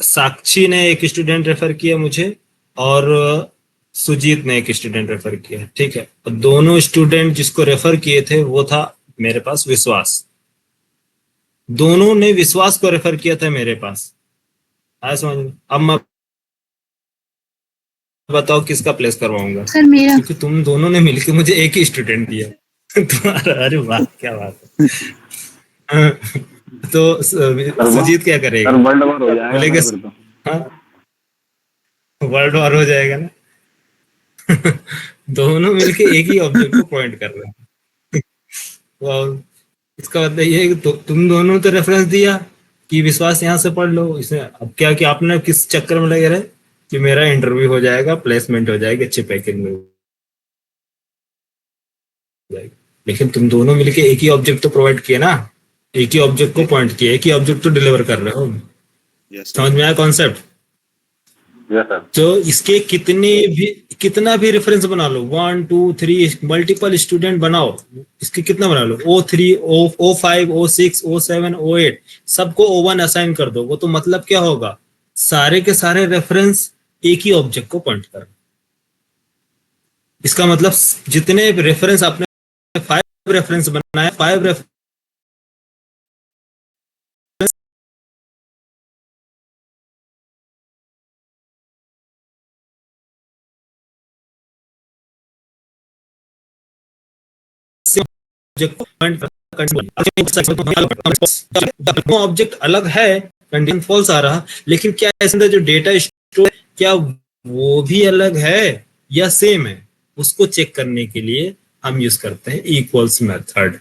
साक्षी ने एक स्टूडेंट रेफर किया मुझे, और सुजीत ने एक स्टूडेंट रेफर किया, ठीक है। और दोनों स्टूडेंट जिसको रेफर किए थे वो था मेरे पास विश्वास, दोनों ने विश्वास को रेफर किया था मेरे पास। आया समझ में? अब मैं बताओ किसका प्लेस करवाऊंगा, सर मेरा। क्योंकि तुम दोनों ने मिलकर मुझे एक ही स्टूडेंट दिया। तुम्हारा, अरे वाह क्या बात है। हाँ, तो सुजीत क्या करेगा, सर वर्ल्ड वॉर हो जाएगा बोलेगा सर फिर तो। हाँ वर्ल्ड वॉर हो जाएगा ना। दोनों मिलके एक ही ऑब्जेक्ट को पॉइंट कर रहे हैं। और इसका मतलब ये है कि तुम दोनों तो रेफरेंस दिया कि विश्वास यहाँ से पढ़ लो, इसमें अब क्या कि आपने किस चक्कर में लगे रहे कि मेरा इंटरव्यू हो जाएगा, प्लेसमेंट हो जाएगी, अच्छे पैकेज में हो जाएगी। लेकिन तुम दोनों मिलके एक ही ऑब्जेक्ट तो प्रोवाइड किए ना, एक ही ऑब्जेक्ट को पॉइंट किया, एक ही ऑब्जेक्ट तो डिलीवर कर रहे हो। यस समझ में आया कॉन्सेप्ट? Yes sir. तो इसके कितना भी रेफरेंस बना लो, 1 2 3 मल्टीपल स्टूडेंट बनाओ, इसके कितना बना लो, O3 O5 O6 O7 O8, सबको O1 असाइन कर दो। वो तो मतलब क्या होगा, सारे के सारे रेफरेंस एक ही ऑब्जेक्ट को पॉइंट कर। इसका मतलब जितने रेफरेंस आपने 5 रेफरेंस बनाए, 5 रेफरेंस ऑब्जेक्ट को पॉइंट कर, ऑब्जेक्ट अलग है, कंडीशन फॉल्स आ रहा, लेकिन क्या इसमें जो डेटा स्टोर क्या वो भी अलग है या सेम है, उसको चेक करने के लिए हम यूज करते हैं इक्वल्स मेथड।